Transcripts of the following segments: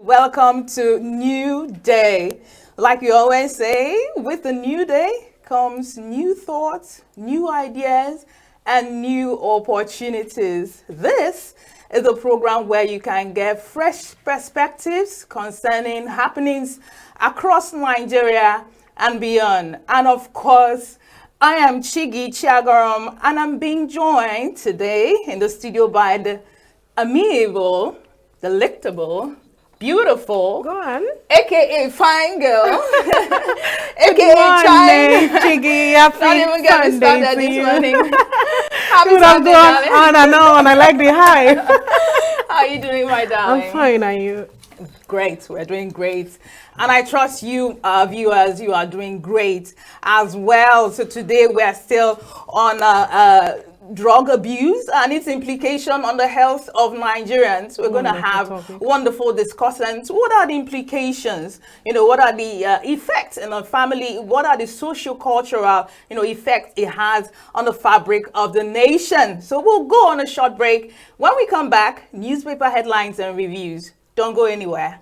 Welcome to New Day. Like we always say, with the new day comes new thoughts, new ideas, and new opportunities. This is a program where you can get fresh perspectives concerning happenings across Nigeria and beyond. And of course, I am Chigi Chiagaram, and I'm being joined today in the studio by the amiable, delectable, beautiful, Go on. aka fine girl, Good aka morning, China. Chiggy. Happy Not even get me Sunday started to this you. morning. Happy Could have Sunday, gone darling. on and on. I like the hype. How are you doing, my darling? I'm fine, are you? Great, we're doing great. And I trust you, viewers, you are doing great as well. So today we're still on drug abuse and its implication on the health of Nigerians. We're going to Wonderful have topic. wonderful discussions. What are the implications? What are the effects in a family? What are the socio-cultural, effects it has on the fabric of the nation? So we'll go on a short break. When we come back, newspaper headlines and reviews. Don't go anywhere.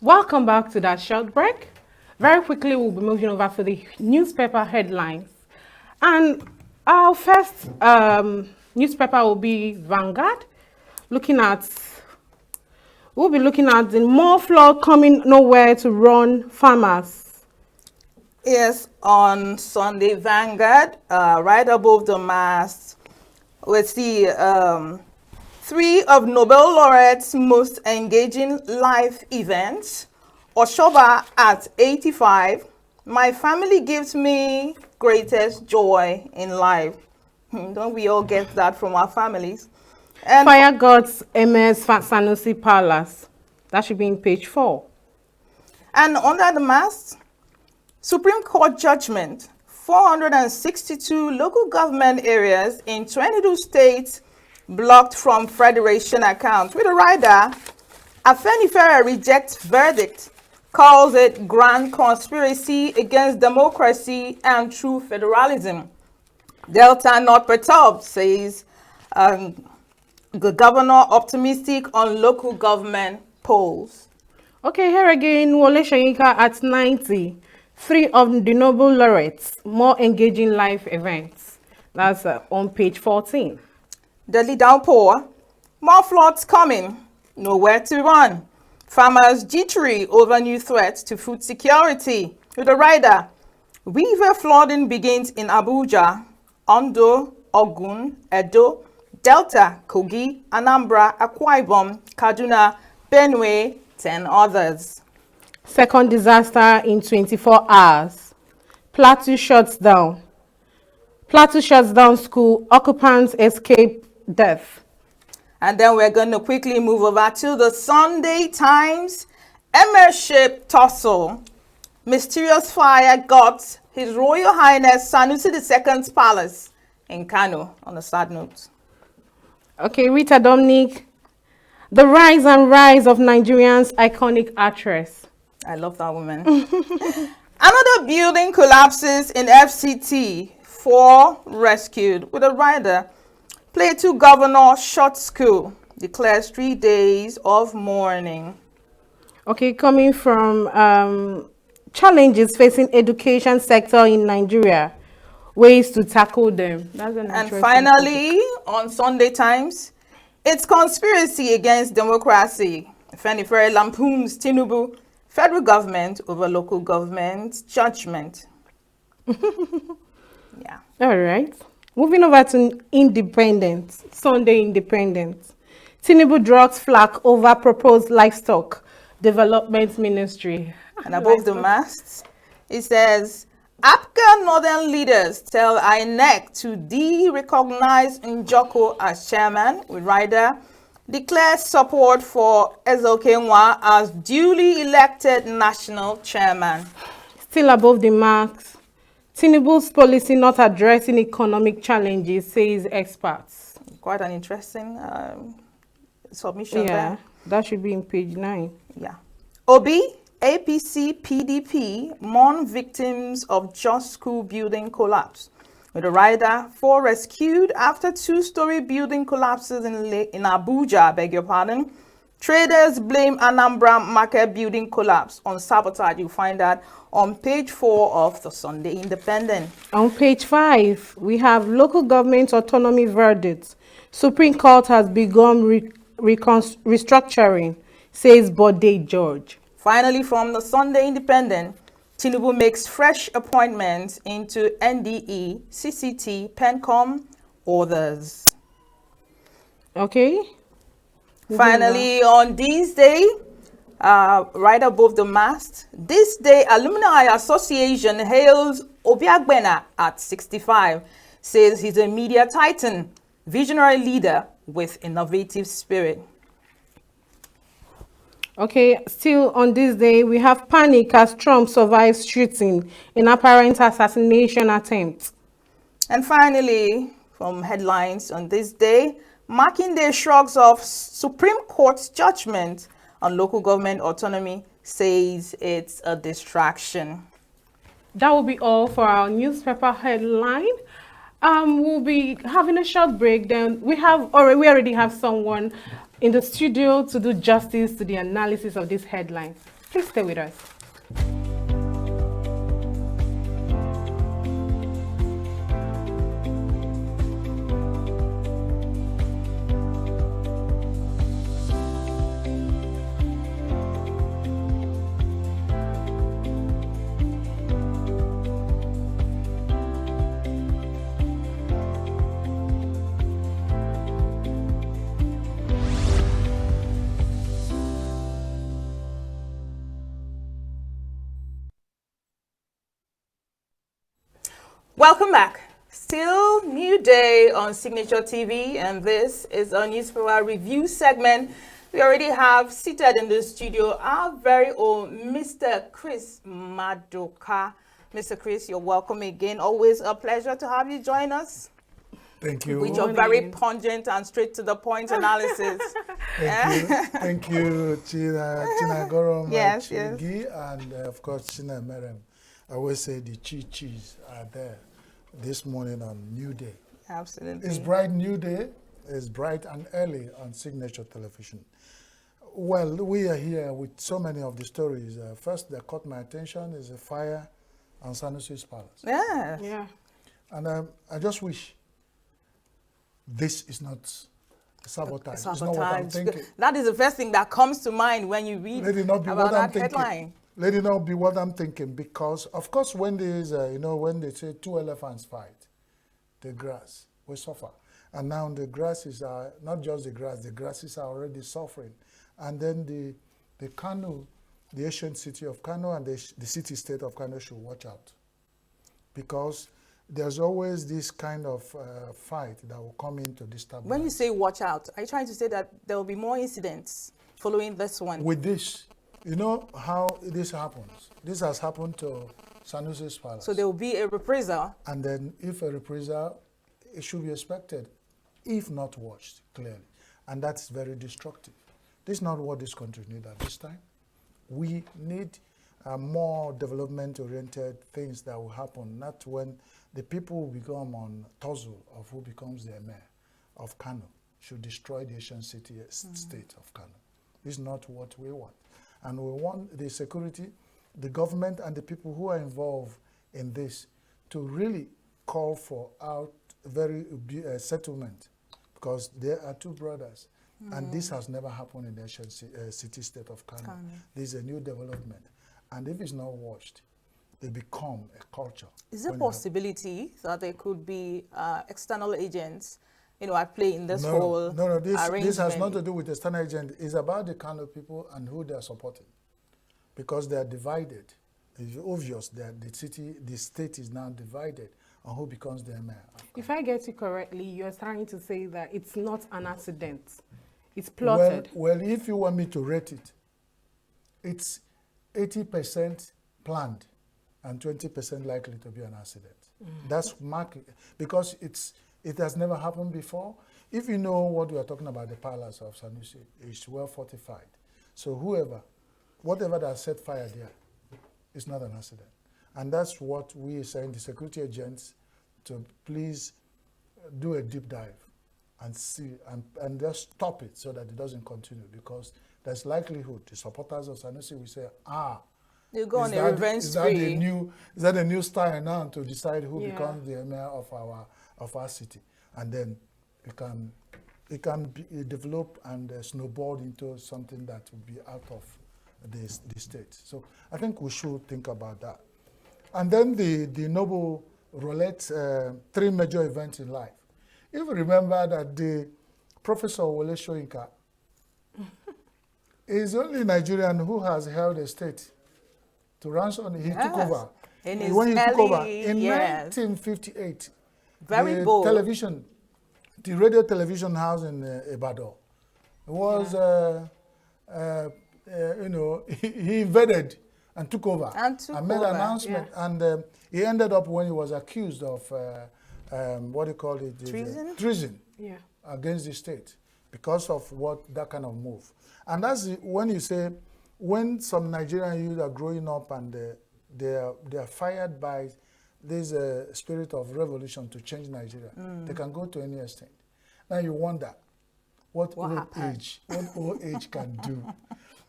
Welcome back to that short break. Very quickly, we'll be moving over to the newspaper headlines. And our first newspaper will be Vanguard. We'll be looking at the more flood coming nowhere to run farmers. Yes, on Sunday, Vanguard, right above the mast, we see three of Nobel laureates' most engaging life events. Oshoba at 85, my family gives me greatest joy in life. Don't we all get that from our families? And Fire Gods MS Sanusi Palace. That should be in page 4. And under the mast, Supreme Court judgment, 462 local government areas in 22 states blocked from federation accounts. With a rider, Afenifere rejects verdict, calls it grand conspiracy against democracy and true federalism. Delta not perturbed, says the governor, optimistic on local government polls. Okay, here again, Wole Soyinka at 90. 3 of the Nobel laureates, more engaging life events. That's on page 14. Deadly downpour, more floods coming, nowhere to run. Farmers jittery over new threats to food security. With a rider, river flooding begins in Abuja, Ondo, Ogun, Edo, Delta, Kogi, Anambra, Akwa Ibom, Kaduna, Benue, 10 others. Second disaster in 24 hours. Plateau shuts down. Plateau shuts down school. Occupants escape death. And then we're going to quickly move over to the Sunday Times. Emirship tussle. Mysterious fire got His Royal Highness Sanusi II's palace in Kano, on a sad note. Okay, Rita Dominic. The rise and rise of Nigerians' iconic actress. I love that woman. Another building collapses in FCT. 4 rescued. With a rider, Plateau governor shut school. Declares 3 days of mourning. Okay, coming from challenges facing education sector in Nigeria, ways to tackle them. That's an And interesting finally, on Sunday Times, it's conspiracy against democracy. Afenifere lampoons Tinubu, federal government over local government judgment. Yeah. All right. Moving over to Independence, Sunday Independence. Tinubu drugs flack over proposed livestock development ministry. And above the masts, it says, APGA Northern leaders tell INEC to de-recognize Njoko as chairman, with Rider declares support for Ezokenwa as duly elected national chairman. Still above the marks, Tinubu's policy not addressing economic challenges, says experts. Quite an interesting submission Yeah, there. that should be in page 9. Yeah. Obi, APC, PDP mourn victims of Just School building collapse. With a rider, 4 rescued after 2-story building collapses in Abuja, I beg your pardon. Traders blame Anambra market building collapse on sabotage. You'll find that on page 4 of the Sunday Independent. On page 5, we have local government autonomy verdicts. Supreme Court has begun restructuring, says Bode George. Finally, from the Sunday Independent, Tinubu makes fresh appointments into NDE, CCT, PENCOM, others. Okay. Finally, on this day, right above the mast, this day, Alumni Association hails Obiagbena at 65, says he's a media titan, visionary leader with innovative spirit. Okay, still on this day, we have panic as Trump survives shooting in apparent assassination attempt. And finally, from headlines on this day, Makinde shrugs off Supreme Court's judgment on local government autonomy, says it's a distraction. That will be all for our newspaper headline. We'll be having a short break. Then we already have someone in the studio to do justice to the analysis of this headline. Please stay with us. Welcome back. Still new day on Signature TV, and this is our newspaper review segment. We already have seated in the studio our very own Mr. Chris Maduka. Mr. Chris, you're welcome again. Always a pleasure to have you join us. Thank you. With your very pungent and straight to the point analysis. Thank you, China Gorom, Yes, Chigi, and of course, China Merem. I always say the Chis are there this morning on New Day. Absolutely. It's bright New Day. It's bright and early on Signature Television. Well, we are here with so many of the stories. First that caught my attention is a fire on Sanusi's palace. Yeah. And I just wish this is not sabotage. It's not what I'm thinking. That is the first thing that comes to mind when you read about that headline. Let it not be what I'm thinking, because of course when there is when they say 2 elephants fight, the grass will suffer. And now the grass is not just the grasses are already suffering. And then the Kano, the ancient city of Kano and the city-state of Kano should watch out, because there's always this kind of fight that will come into this stability. When you say watch out, are you trying to say that there will be more incidents following this one? With this, you know how this happens. This has happened to Sanusi's palace. So there will be a reprisal. And then if a reprisal, it should be expected, if not watched clearly. And that's very destructive. This is not what this country needs at this time. We need more development-oriented things that will happen, not when the people will become on tussle of who becomes the mayor of Kano, should destroy the ancient city state of Kano. This is not what we want. And we want the security, the government and the people who are involved in this to really call for out very settlement, because there are 2 brothers. And this has never happened in the ancient city-state of Kano. This is a new development. And if it's not watched, they become a culture. Is there a possibility that there could be external agents, at play in this whole arrangement? This has nothing to do with the external agent. It's about the Kano people and who they are supporting, because they are divided It's obvious that the state is now divided on who becomes the emir. If I get you correctly, you're trying to say that it's not an accident. It's plotted. Well, if you want me to rate it, it's 80% planned and 20% likely to be an accident. That's market, because it has never happened before. If you know what we are talking about, the palace of Sanusi is well fortified. So whatever that set fire there, it's not an accident. And that's what we are saying, the security agents, to please do a deep dive and see, and just stop it so that it doesn't continue, because there's likelihood the supporters of Sanusi will say, you go on a revenge spree. Is that a new style now to decide who becomes the emir of our city? And then it can be develop and snowball into something that will be out of the state. So I think we should think about that. And then the Noble Roulette, 3 major events in life. If you remember that the Professor Wole Soyinka is the only Nigerian who has held a state to ransom. He took over. When he took over in 1958. Very bold. The radio television house in Ibadan. It was, he invaded and took over and made an announcement. Yeah. And he ended up, when he was accused of, what do you call it? Treason against the state, because of that kind of move. And that's when you say, when some Nigerian youth are growing up and they are fired by this spirit of revolution to change Nigeria, they can go to any extent. Now you wonder what old age can do.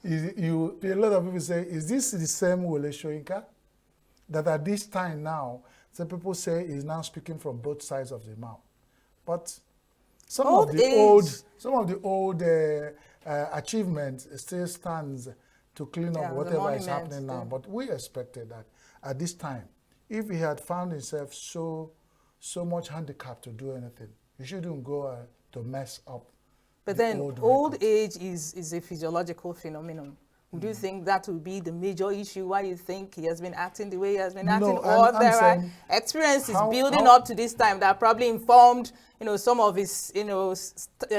A lot of people say, is this the same Wole Soyinka that at this time now, some people say is now speaking from both sides of the mouth? But some of the old achievements still stands to clean up whatever is happening now. But we expected that at this time, if he had found himself so much handicapped to do anything, he shouldn't go to mess up. But then old age is a physiological phenomenon. Do you think that will be the major issue why you think he has been acting the way he has been acting? Or there are experiences building up to this time that probably informed, some of his,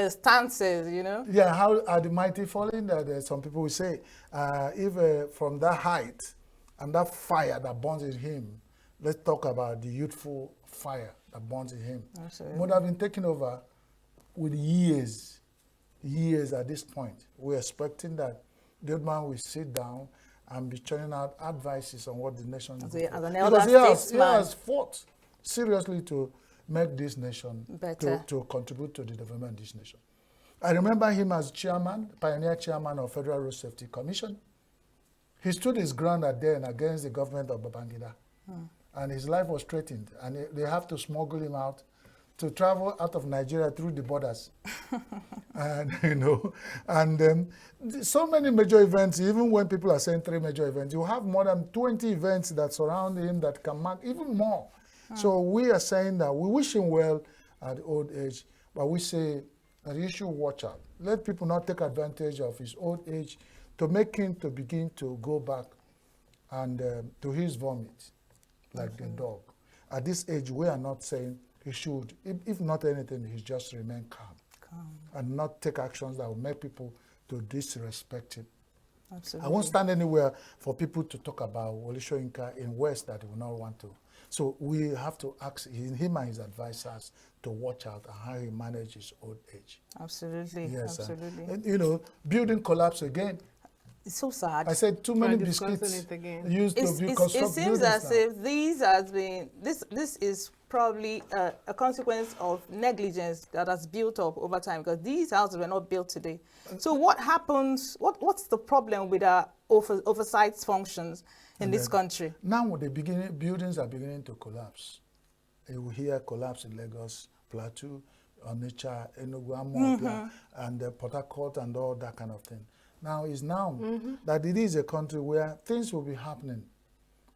stances, Yeah, how are the mighty falling? Some people will say, if from that height and that fire that burns in him, let's talk about the youthful fire that burns in him. Absolutely. Would have been taken over with years at this point. We're expecting that the old man will sit down and be churning out advices on what the nation as an elder statesman. He has fought seriously to make this nation better, to contribute to the development of this nation. I remember him as pioneer chairman of Federal Road Safety Commission. He stood his ground then against the government of Babangida, and his life was threatened, and they have to smuggle him out to travel out of Nigeria through the borders. And so many major events, even when people are saying 3 major events, you have more than 20 events that surround him that can mark even more. So we are saying that we wish him well at old age, but we say that he should watch out. Let people not take advantage of his old age to make him to begin to go back and to his vomit, like the dog. At this age, we are not saying he should, if not anything, he just remain calm and not take actions that will make people to disrespect him. Absolutely. I won't stand anywhere for people to talk about Wole Soyinka in West that they will not want to. So we have to ask him and his advisors to watch out on how he manages old age. Absolutely. Yes, absolutely. And, building collapse again. It's so sad. I said too many biscuits used to be constructed. It seems as if this is probably a consequence of negligence that has built up over time, because these houses were not built today. So what happens, what's the problem with our oversight functions in this country? Now buildings are beginning to collapse. You will hear collapse in Lagos, Plateau, Onitsha, Enugu, and Port Harcourt and all that kind of thing. Now is that it is a country where things will be happening.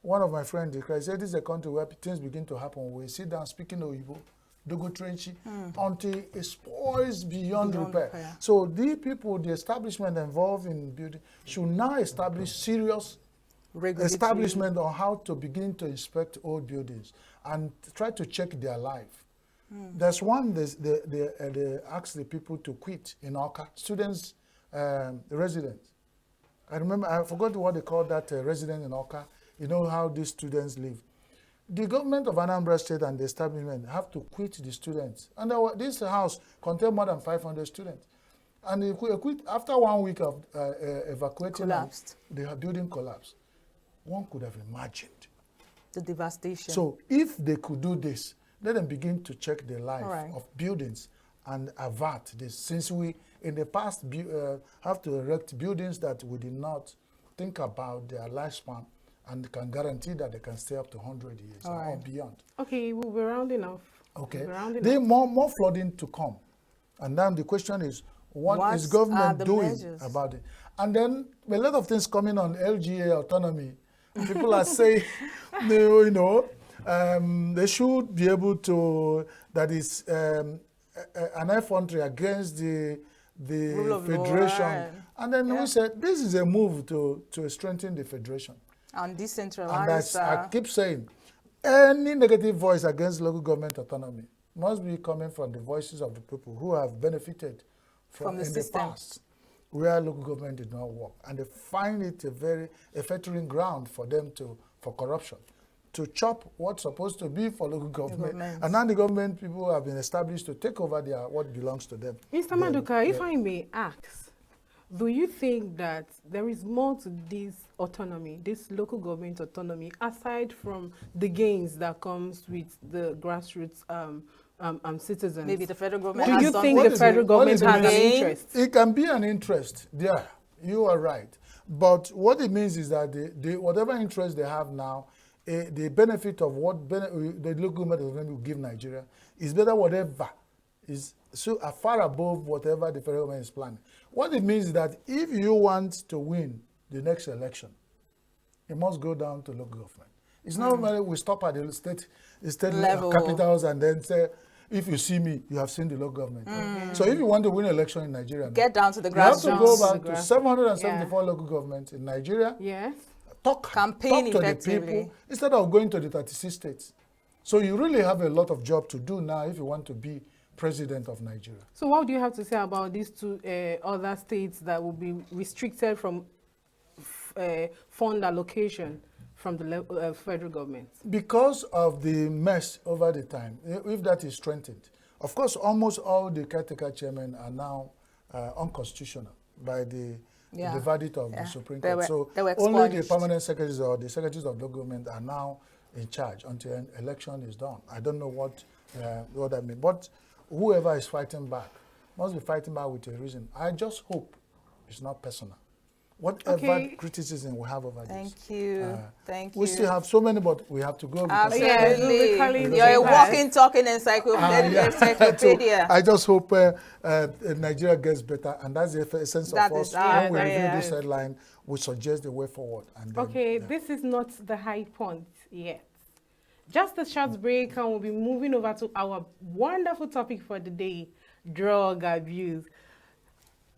One of my friends said this is a country where things begin to happen. We sit down speaking Oyibo, Dogo Trenchi, until it spoils beyond repair. So the people, the establishment involved in building should now establish serious establishment on how to begin to inspect old buildings and try to check their life. There's one, they ask the people to quit in Awka, students, residents. I remember, I forgot what they call that resident in Awka. You know how these students live. The government of Anambra State and the establishment have to quit the students. And this house contained more than 500 students. And they quit after 1 week of evacuating, Collapsed. the building collapsed. One could have imagined The devastation. so if they could do this, let them begin to check the life Right. of buildings and avert this. Since we, in the past, have to erect buildings that we did not think about their lifespan and can guarantee that they can stay up to 100 years or beyond. Okay, we'll be rounding off. Okay. We'll be rounding There off. more flooding to come. And then the question is, what is What are government the doing measures? about it? And then a lot of things coming on LGA autonomy. People are saying, they should be able to, that is an effrontery against the Rule of law, federation. right. And then we said, this is a move to strengthen the federation. And And decentralized. I keep saying, any negative voice against local government autonomy must be coming from the voices of the people who have benefited From the in system. the past, where local government did not work. And they find it a very fettering ground for them for corruption, to chop what's supposed to be for local government. government. And now the government people have been established to take over what belongs to them. Mr. Maduka, if I may ask, do you think that there is more to this autonomy, this local government autonomy, aside from the gains that comes with the grassroots citizens? Maybe the federal government Do has you done think what the is federal it- what government is it has an mean? interest? It can be an interest, yeah, you are right. But what it means is that whatever interest they have now, the benefit of what the local government will give Nigeria is better whatever is so far above whatever the federal government is planning. What it means is that if you want to win the next election, it must go down to local government. It's not only we stop at the state Level. capitals and then say, if you see me, you have seen the local government. So if you want to win election in Nigeria, Get down to the you have to grassroots. go To back the to grass- 774 local governments in Nigeria, Yes. talk Campaign to the effectively. people instead of going to the 36 states. So you really have a lot of job to do now if you want to be president of Nigeria. So what do you have to say about these two other states that will be restricted from fund allocation from the federal government? Because of the mess over the time, if that is strengthened, of course, almost all the caretaker chairmen are now unconstitutional by the verdict of the Supreme Court. So they were only the expunged. permanent secretaries or the secretaries of local government are now in charge until an election is done. I don't know what that means, but whoever is fighting back must be fighting back with a reason. I just hope it's not personal. Whatever criticism we have over this. Thank you. Thank you. We still have so many, but we have to go. because- Yes, we'll be Absolutely. calling You're a you back. walking, talking encyclopedia. Yeah. encyclopedia. So I just hope Nigeria gets better, and that's the essence That of is us. our When we review prayer. this headline, we suggest the way forward. And then, Okay, yeah. this is not the high point yet. Just a short break, and we'll be moving over to our wonderful topic for the day, drug abuse.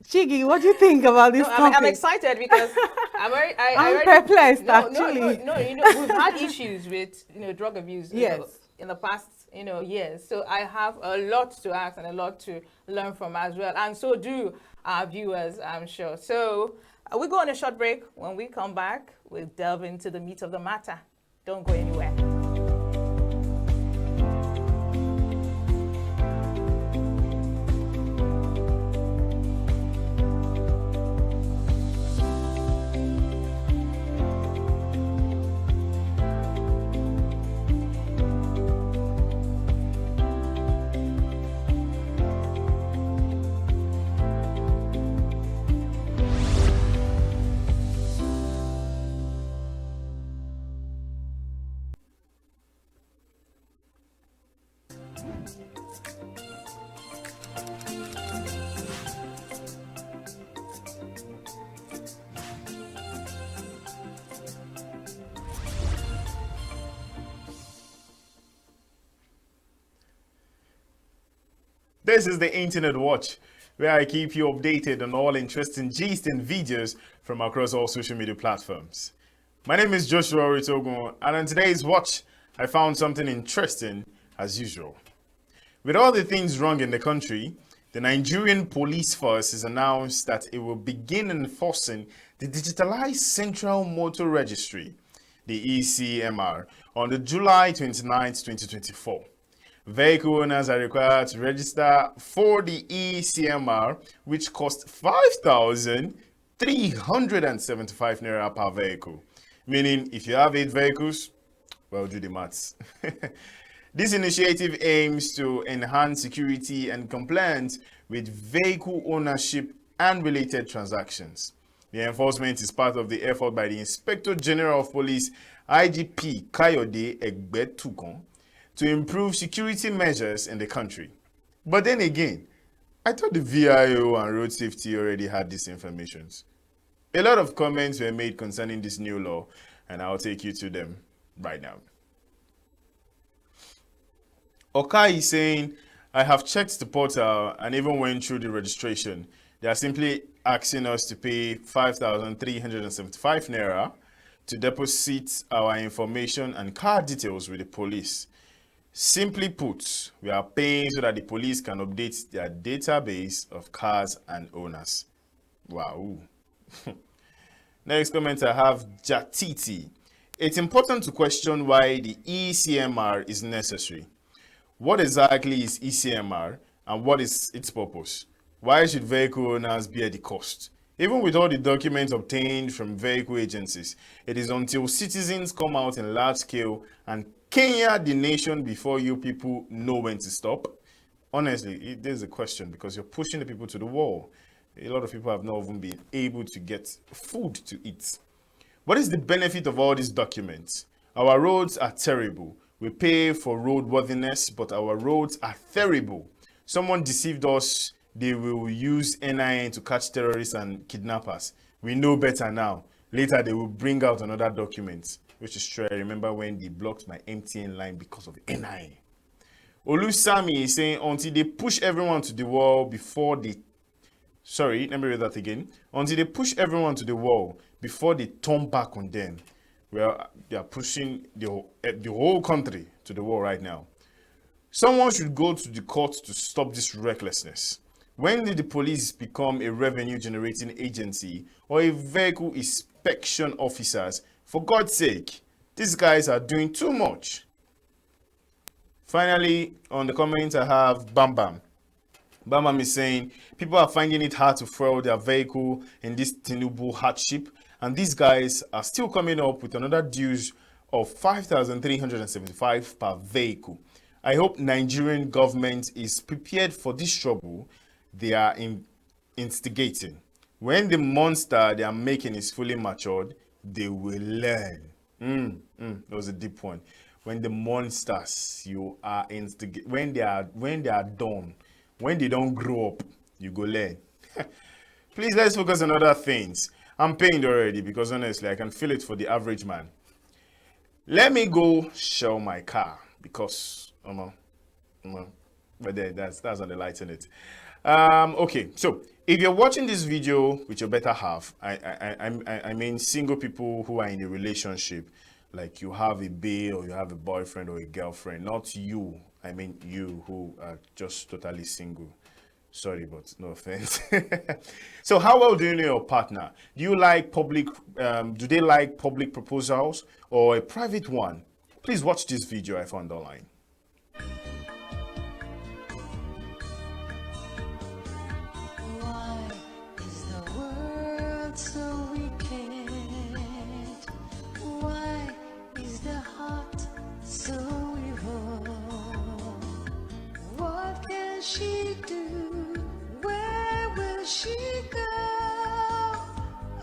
Chigi, what do you think about this No, topic? I'm excited because I'm I'm perplexed, actually. No, we've had issues with drug abuse Yes. in the past years. So I have a lot to ask and a lot to learn from as well, and so do our viewers, I'm sure. So we go on a short break. When we come back, we'll delve into the meat of the matter. Don't go anywhere. This is the Internet Watch, where I keep you updated on all interesting gist and videos from across all social media platforms. My name is Joshua Ritogun, and on today's watch, I found something interesting as usual. With all the things wrong in the country, the Nigerian Police Force has announced that it will begin enforcing the Digitalized Central Motor Registry, the ECMR, on the July 29, 2024. Vehicle owners are required to register for the ECMR, which costs 5,375 naira per vehicle. Meaning, if you have 8 vehicles, well, do the maths. This initiative aims to enhance security and compliance with vehicle ownership and related transactions. The enforcement is part of the effort by the Inspector General of Police, IGP Kayode Egbetukun, to improve security measures in the country. But then again, I thought the VIO and road safety already had these informations. A lot of comments were made concerning this new law, and I'll take you to them right now. Okai is saying, I have checked the portal and even went through the registration. They are simply asking us to pay 5,375 naira to deposit our information and car details with the police. Simply put, we are paying so that the police can update their database of cars and owners. Wow. Next comment I have Jatiti. It's important to question why the ECMR is necessary. What exactly is ECMR and what is its purpose? Why should vehicle owners bear the cost? Even with all the documents obtained from vehicle agencies, it is until citizens come out in large scale and Kenya the nation before you people know when to stop. Honestly, there's a question because you're pushing the people to the wall. A lot of people have not even been able to get food to eat. What is the benefit of all these documents? Our roads are terrible. We pay for roadworthiness, but our roads are terrible. Someone deceived us. They will use NIN to catch terrorists and kidnappers. We know better now. Later, they will bring out another document, which is true. I remember when they blocked my MTN line because of NIN. Olusami is saying, until they push everyone to the wall before they... Sorry, let me read that again. Until they push everyone to the wall before they turn back on them. Well, they are pushing the whole country to the wall right now. Someone should go to the court to stop this recklessness. When did the police become a revenue-generating agency or a vehicle inspection officers? For God's sake, these guys are doing too much. Finally, on the comments I have Bam Bam. Bam Bam is saying, people are finding it hard to fuel their vehicle in this Tinubu hardship, and these guys are still coming up with another dues of 5,375 per vehicle. I hope Nigerian government is prepared for this trouble they are instigating. When the monster they are making is fully matured, they will learn. That was a deep one. When the monsters you are instigating, when they are done, when they don't grow up, you go learn. Please, let's focus on other things. I'm pained already because honestly, I can feel it for the average man. Let me go shell my car because, but there, that's on the light in it. Okay, so if you're watching this video with your better half, I mean single people who are in a relationship, like you have a bae or you have a boyfriend or a girlfriend, not you. I mean you who are just totally single. Sorry, but no offense. So how well do you know your partner? Do you like public, do they like public proposals or a private one? Please watch this video I found online. Why is the world so wicked? Why is the heart so evil? What can she do? Where will she go?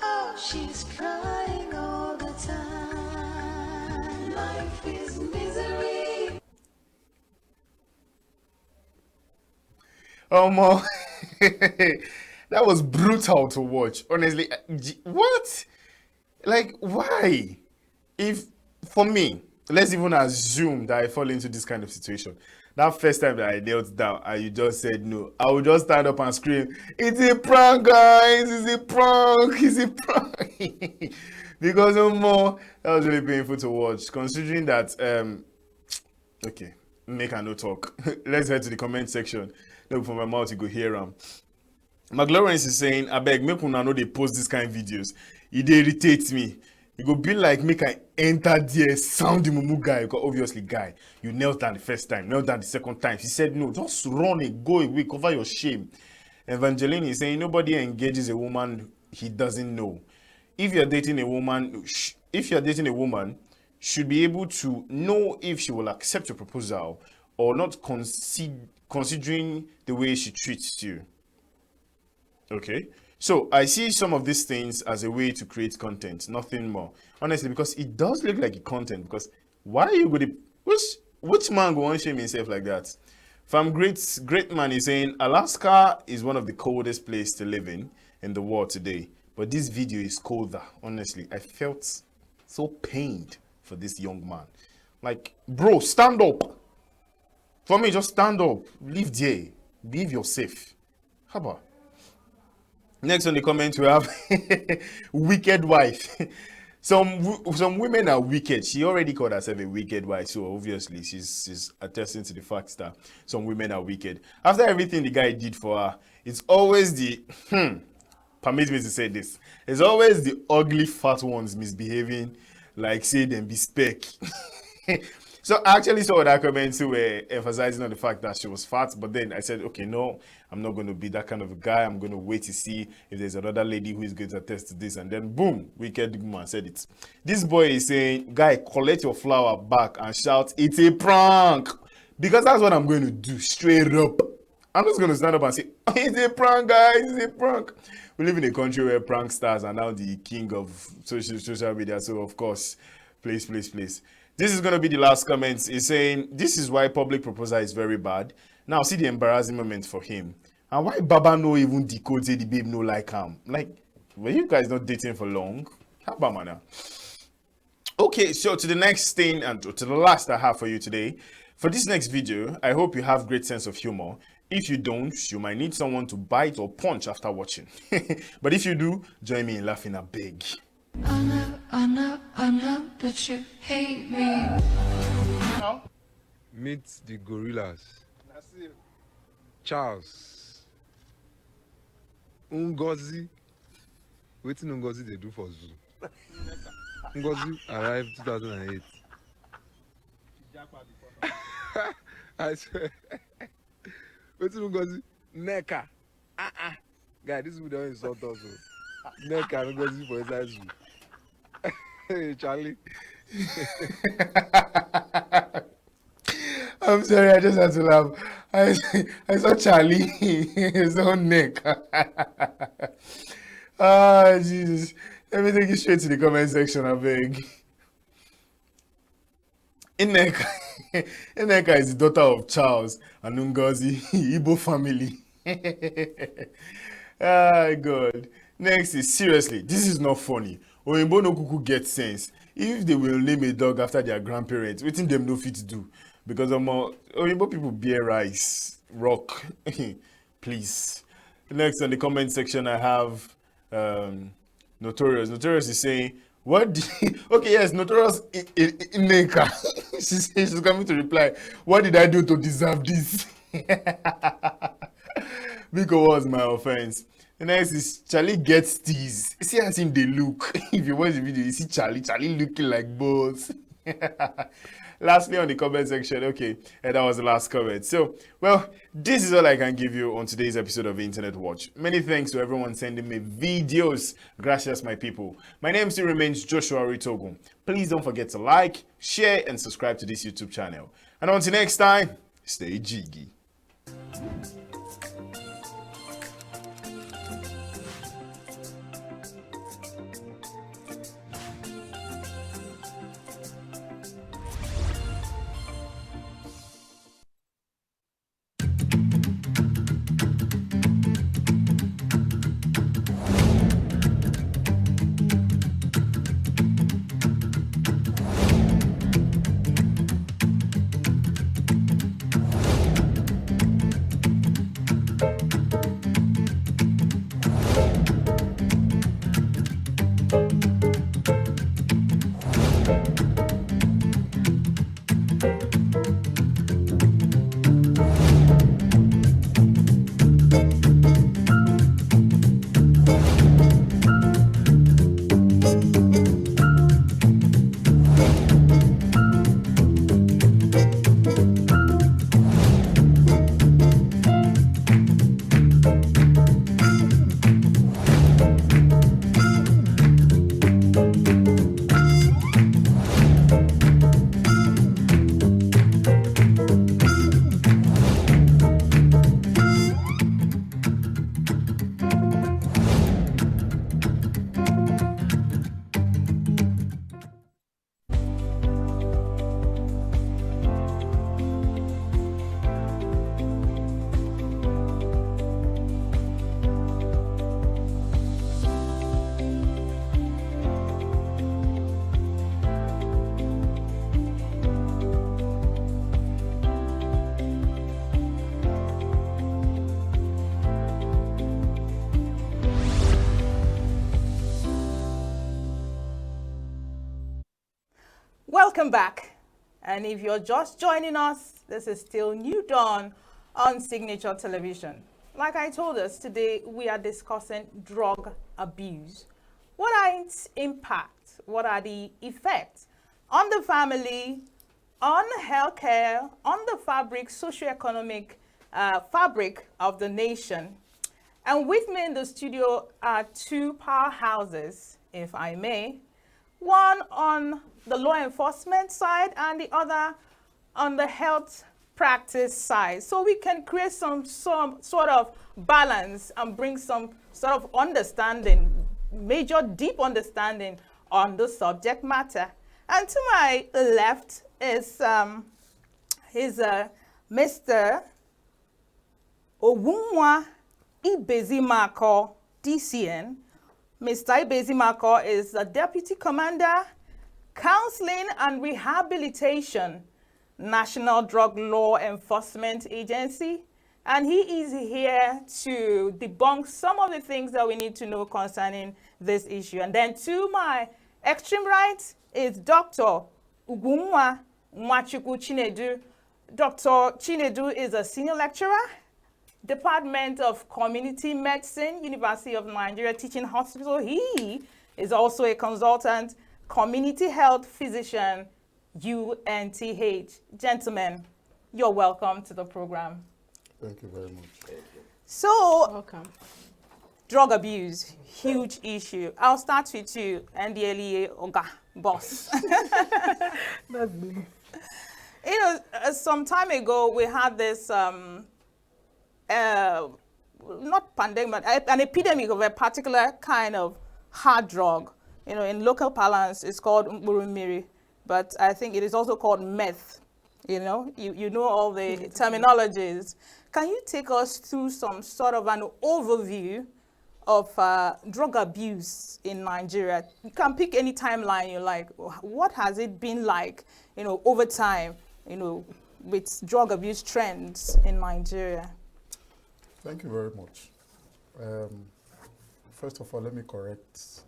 Oh, she's crying all the time. Life is misery. That was brutal to watch. Honestly, what? Like, why? If, for me, let's even assume that I fall into this kind of situation. that first time that I knelt down and you just said no, I would just stand up and scream, "It's a prank, guys! It's a prank! It's a prank!" Because no more, that was really painful to watch. Considering that, okay, make a no talk. Let's head to the comment section. Look for my mouth, you go hear them. McLawrence is saying, I beg, make una know they post this kind of videos. It irritates me. It go be like make I enter there, sound the mumu guy. Because obviously, guy, you knelt down the first time, knelt down the second time. She said, no, just run it, go away, cover your shame. Evangeline is saying, nobody engages a woman he doesn't know. If you're dating a woman, should be able to know if she will accept your proposal or not, considering the way she treats you. Okay, so I see some of these things as a way to create content, nothing more. Honestly, because it does look like a content. Because why are you going to, which man go on shame himself like that? From Great Man is saying, Alaska is one of the coldest places to live in the world today. But this video is colder. Honestly, I felt so pained for this young man. Like, bro, stand up. For me, just stand up. Live there. Behave yourself. How about? Next on the comment, we have wicked wife. Some women are wicked. She already called herself a wicked wife, so obviously she's attesting to the fact that some women are wicked. After everything the guy did for her, it's always the permit me to say this. It's always the ugly fat ones misbehaving, like say them be speck. So I actually saw that comment who were emphasizing on the fact that she was fat, but then I said, okay, no, I'm not going to be that kind of a guy. I'm going to wait to see if there's another lady who is going to attest to this. And then boom, wicked woman said it. This boy is saying, guy, collect your flower back and shout, it's a prank. Because that's what I'm going to do, straight up. I'm just going to stand up and say, it's a prank, guys, it's a prank. We live in a country where prank stars are now the king of social media. So, of course, please. This is going to be the last comment. It's saying, this is why public proposal is very bad. Now, see the embarrassing moment for him. And why Baba no even decode say the babe no like him? Like, were you guys not dating for long? How about man? Okay, so to the next thing and to the last I have for you today. For this next video, I hope you have great sense of humor. If you don't, you might need someone to bite or punch after watching. But if you do, join me in laughing a big. I know that you hate me. Meet the gorillas. Charles. Ngozi. Wetin Ngozi they do for zoo? Ngozi arrived 2008. I swear. Wetin Ngozi? Neka. Guy, this video don't insult us. Neka Ngozi for inside zoo. Hey, Charlie. I'm sorry, I just had to laugh. I saw Charlie, his own neck. Ah, Jesus. Let me take you straight to the comment section, I beg. Ineka is the daughter of Charles and Ngozi, Igbo family. Ah, God. Next is, seriously, this is not funny. Oyinbo no kuku get sense. If they will name a dog after their grandparents, wetin them no fit do? Because Oyinbo people bear rice, rock. Please. Next on the comment section, I have Notorious. Notorious is saying, what did okay, yes, Notorious Ineka. She's coming to reply, what did I do to deserve this? Because was my offense. The next is Charlie gets teased. See how him they look. If you watch the video, you see Charlie looking like both. Lastly, on the comment section, okay, and that was the last comment. So, well, this is all I can give you on today's episode of Internet Watch. Many thanks to everyone sending me videos. Gracias, my people. My name still remains Joshua Ritogun. Please don't forget to like, share, and subscribe to this YouTube channel. And until next time, stay jiggy. Welcome back. And if you're just joining us, this is still New Dawn on Signature Television. Like I told us, today we are discussing drug abuse. What are its impacts? What are the effects on the family, on healthcare, on the fabric, socioeconomic fabric of the nation? And with me in the studio are two powerhouses, if I may. One on the law enforcement side and the other on the health practice side. So we can create some sort of balance and bring some sort of understanding, major deep understanding on the subject matter. And to my left is Mr. Ogunwa Ibezimako, DCN. Mr. Ibezimako is a Deputy Commander, Counseling and Rehabilitation, National Drug Law Enforcement Agency. And he is here to debunk some of the things that we need to know concerning this issue. And then to my extreme right is Dr. Ugunwa Nwachukwu Chinedu. Dr. Chinedu is a senior lecturer, Department of Community Medicine, University of Nigeria Teaching Hospital. He is also a consultant, community health physician, UNTH. Gentlemen, you're welcome to the program. Thank you very much. So, Welcome. drug abuse, huge issue. I'll start with you, NDLEA Oga, boss. That's me. You know, some time ago, we had this, not pandemic, an epidemic of a particular kind of hard drug. You know, in local parlance, it's called Mburumiri, but I think it is also called meth. You know, you know all the terminologies. Can you take us through some sort of an overview of drug abuse in Nigeria? You can pick any timeline you like. What has it been like, you know, over time, you know, with drug abuse trends in Nigeria? Thank you very much. First of all, let me correct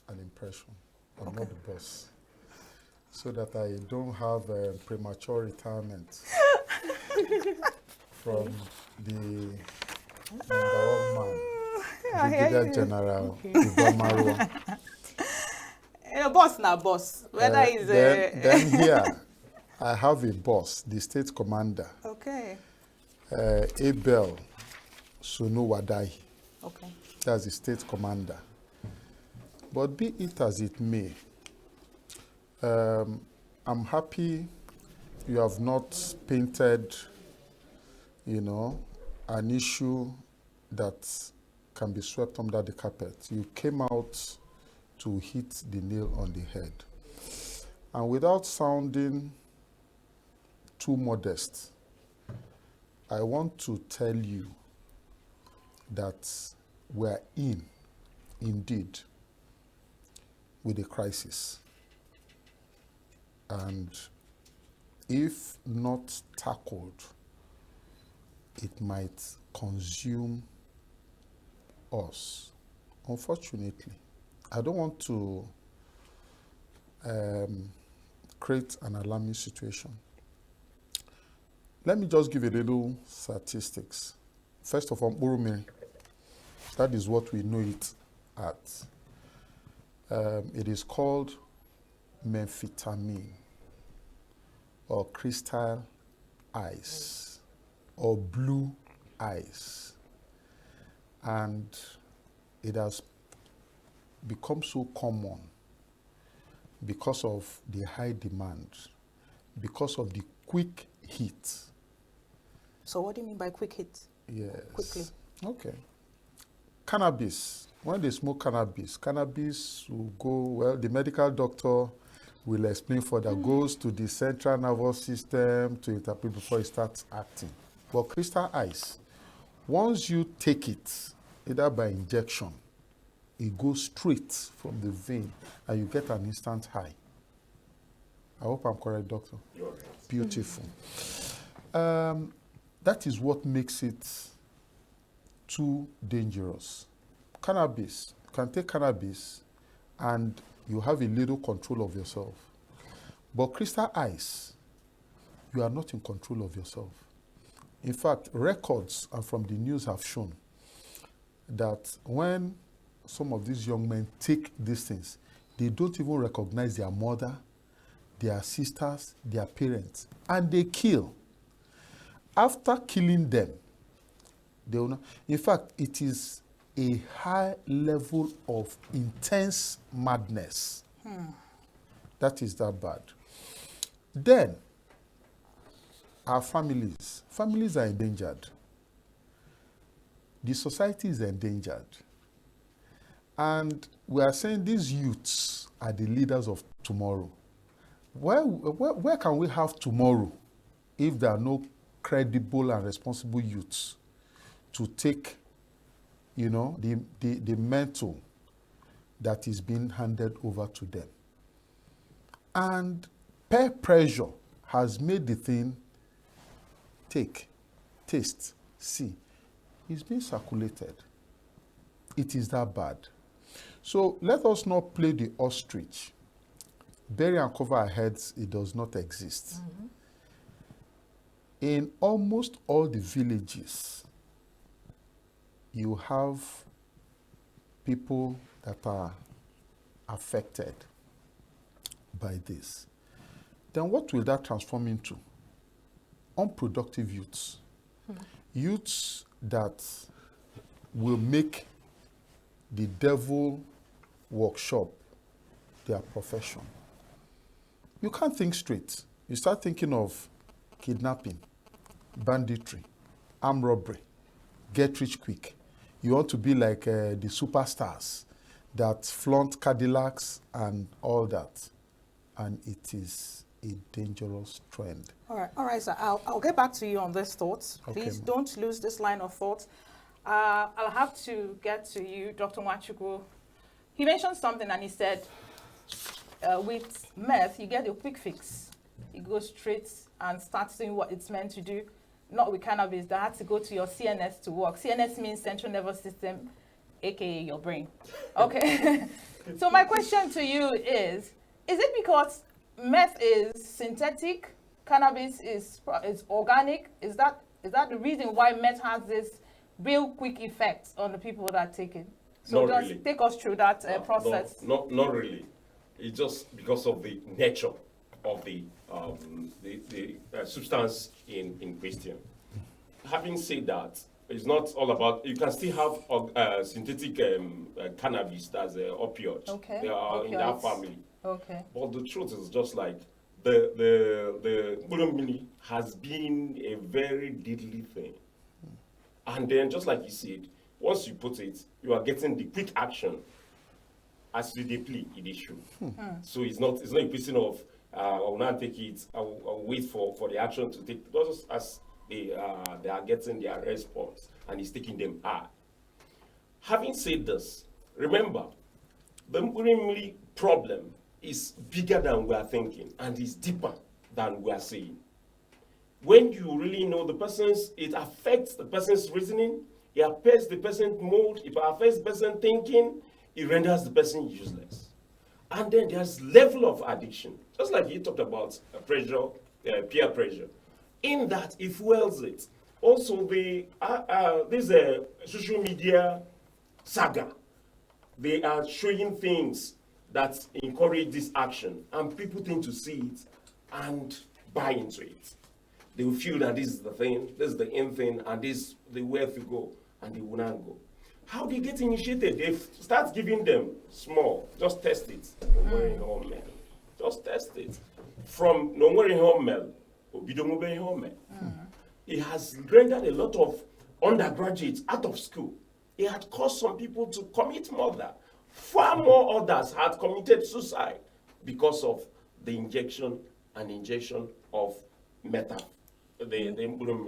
an impression. I'm not the boss, so that I don't have premature retirement from the number one man, Brigadier General Uba Marwa. You know, boss na boss. Whether he's Then here, I have a boss, the state commander, okay. Abel Sunu Wadahi. Okay. That's the state commander. But be it as it may, I'm happy you have not painted, you know, an issue that can be swept under the carpet. You came out to hit the nail on the head. And without sounding too modest, I want to tell you that we're indeed, with a crisis. And if not tackled, it might consume us. Unfortunately, I don't want to create an alarming situation. Let me just give a little statistics. First of all, Urumiri, that is what we know it at. It is called methamphetamine or crystal ice or blue ice. And it has become so common because of the high demand, because of the quick hit. So what do you mean by quick hit? Yes. Quickly. Okay. Cannabis. When they smoke cannabis, cannabis will go, well, the medical doctor will explain further, goes to the central nervous system to interpret before it starts acting. But crystal ice, once you take it, either by injection, it goes straight from the vein and you get an instant high. I hope I'm correct, doctor. You're right. Beautiful. That is what makes it too dangerous. Cannabis, you can take cannabis and you have a little control of yourself. But crystal ice, you are not in control of yourself. In fact, records and from the news have shown that when some of these young men take these things, they don't even recognize their mother, their sisters, their parents, and they kill. After killing them, they will not. In fact, it is a high level of intense madness. That is that bad. Then, our families are endangered. The society is endangered. And we are saying these youths are the leaders of tomorrow. Where can we have tomorrow if there are no credible and responsible youths to take, you know, the mantle that is being handed over to them? And peer pressure has made the thing take, taste, see. It's being circulated. It is that bad. So let us not play the ostrich. Bury and cover our heads, it does not exist. In almost all the villages, you have people that are affected by this. Then what will that transform into? Unproductive youths. Youths that will make the devil workshop their profession. You can't think straight. You start thinking of kidnapping, banditry, armed robbery, get rich quick. You want to be like the superstars that flaunt Cadillacs and all that. And it is a dangerous trend. All right, sir. I'll get back to you on this thought. Okay, Please ma'am. don't lose this line of thought. I'll have to get to you, Dr. Nwachukwu. He mentioned something and he said, with meth, you get a quick fix. You go straight and start doing what it's meant to do. Not with cannabis, that had to go to your CNS to work. CNS means central nervous system, aka your brain. Okay. So my question to you is it because meth is synthetic, cannabis is organic? Is that the reason why meth has this real quick effect on the people that take it? So Not just really. take us through that process. Not really. It's just because of the nature of the substance in question. Having said that, it's not all about. You can still have synthetic cannabis that's opioid. Okay. They are in that Opioids. family. Okay. But the truth is just like the Bulumini has been a very deadly thing. And then just like you said, once you put it, you are getting the quick action as you deeply it is should. So it's not a question of I will not take it, I will wait for the action to take, just as they are getting their response and it's taking them hard. Having said this, remember, the Mburimili problem is bigger than we are thinking and is deeper than we are saying. when you really know the person's, it affects the person's reasoning, it affects the person's mood, it affects the person's thinking, it renders the person useless. And then there's level of addiction, just like you talked about pressure, peer pressure. In that, it fuels it. Also, this social media saga, they are showing things that encourage this action, and people tend to see it and buy into it. They will feel that this is the thing, this is the end thing, and this is the way to go, and they will not go. How they get initiated? They start giving them small, just test it. Just test it. From it has rendered a lot of undergraduates out of school. It had caused some people to commit murder. Far more others had committed suicide because of the injection of meta.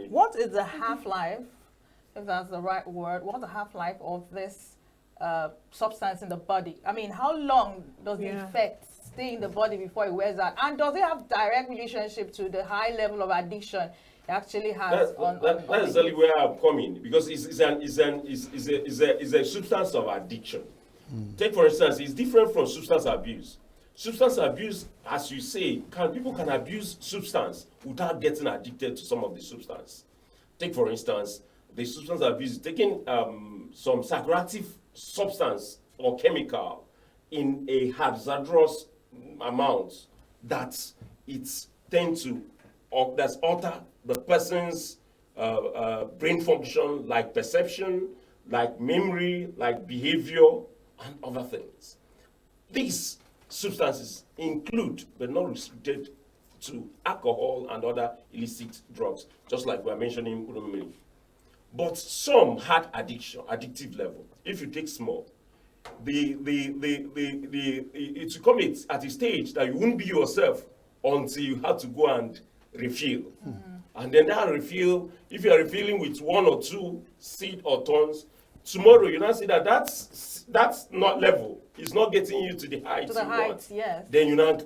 What is the half-life, if that's the right word, what's the half-life of this substance in the body? I mean, how long does the effect stay in the body before it wears out? And does it have direct relationship to the high level of addiction it actually has that's exactly where I'm coming, because it's a substance of addiction. Take, for instance, it's different from substance abuse. Substance abuse, as you say, people can abuse substance without getting addicted to some of the substance. Take, for instance, the substance abuse, taking some psychoactive substance or chemical in a hazardous amount that it tends to alter the person's brain function, like perception, like memory, like behavior, and other things. These substances include, but not restricted to, alcohol and other illicit drugs, just like we are mentioning Urumili. But some had addictive level. If you take small, it will come at a stage that you won't be yourself until you have to go and refill. And then that refill, if you are refilling with 1 or 2 seed or tons, tomorrow you now see that that's not level. It's not getting you to the height to the heights, want. Yes. Then you now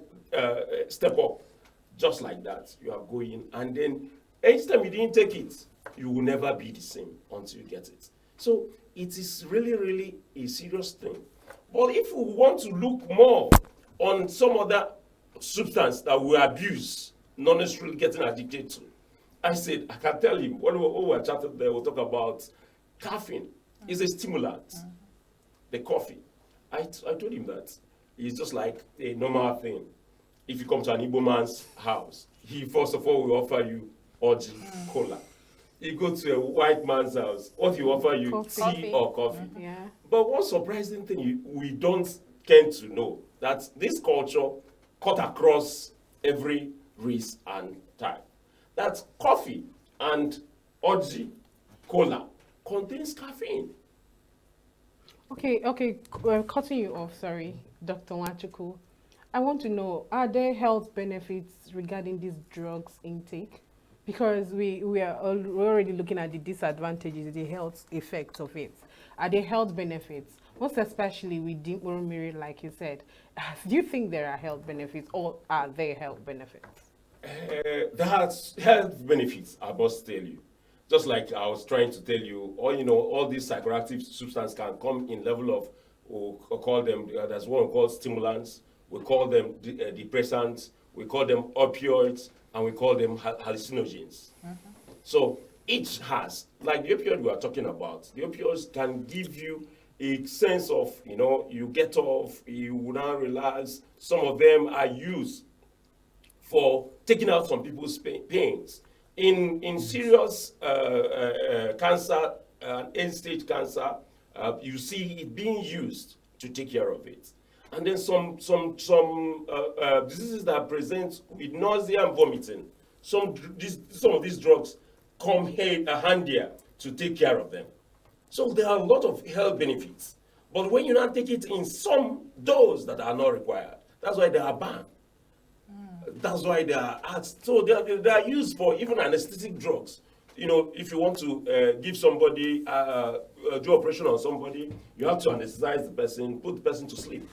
step up, just like that. You are going, and then each time you didn't take it, you will never be the same until you get it. So it is really, really a serious thing. But if we want to look more on some other substance that we abuse, not necessarily getting addicted to, I said, I can tell him, when we were chatting there, we'll talk about caffeine. It's a stimulant, the coffee. I told him that it's just like a normal thing. If you come to an Igbo man's house, he first of all will offer you orgy, cola. You go to a white man's house, what he offer you, tea or coffee. Yeah. But one surprising thing we don't tend to know, that this culture cut across every race and type. That coffee and orgy, cola, contains caffeine. Okay, cutting you off, sorry, Dr. Nwachukwu. I want to know, are there health benefits regarding this drugs intake? Because we're already looking at the disadvantages, the health effects of it. Are there health benefits? Most especially with Urumiri, like you said. Do you think there are health benefits, or are there health benefits? There's health benefits, I must tell you. Just like I was trying to tell you, all these psychoactive substances can come in level of, we'll call them, there's one called stimulants, we call them depressants, we call them opioids, and we call them hallucinogens. So each has, like the opioid we are talking about, the opioids can give you a sense of, you get off, you will now relax. Some of them are used for taking out some people's pains. In serious cancer, end-stage cancer, you see it being used to take care of it. And then some diseases that present with nausea and vomiting, some of these drugs come handier to take care of them. So there are a lot of health benefits. But when you now take it in some dose that are not required, that's why they are banned. That's why they are asked. So they are used for even anesthetic drugs. If you want to give somebody, do operation on somebody, you have to anesthetize the person, put the person to sleep.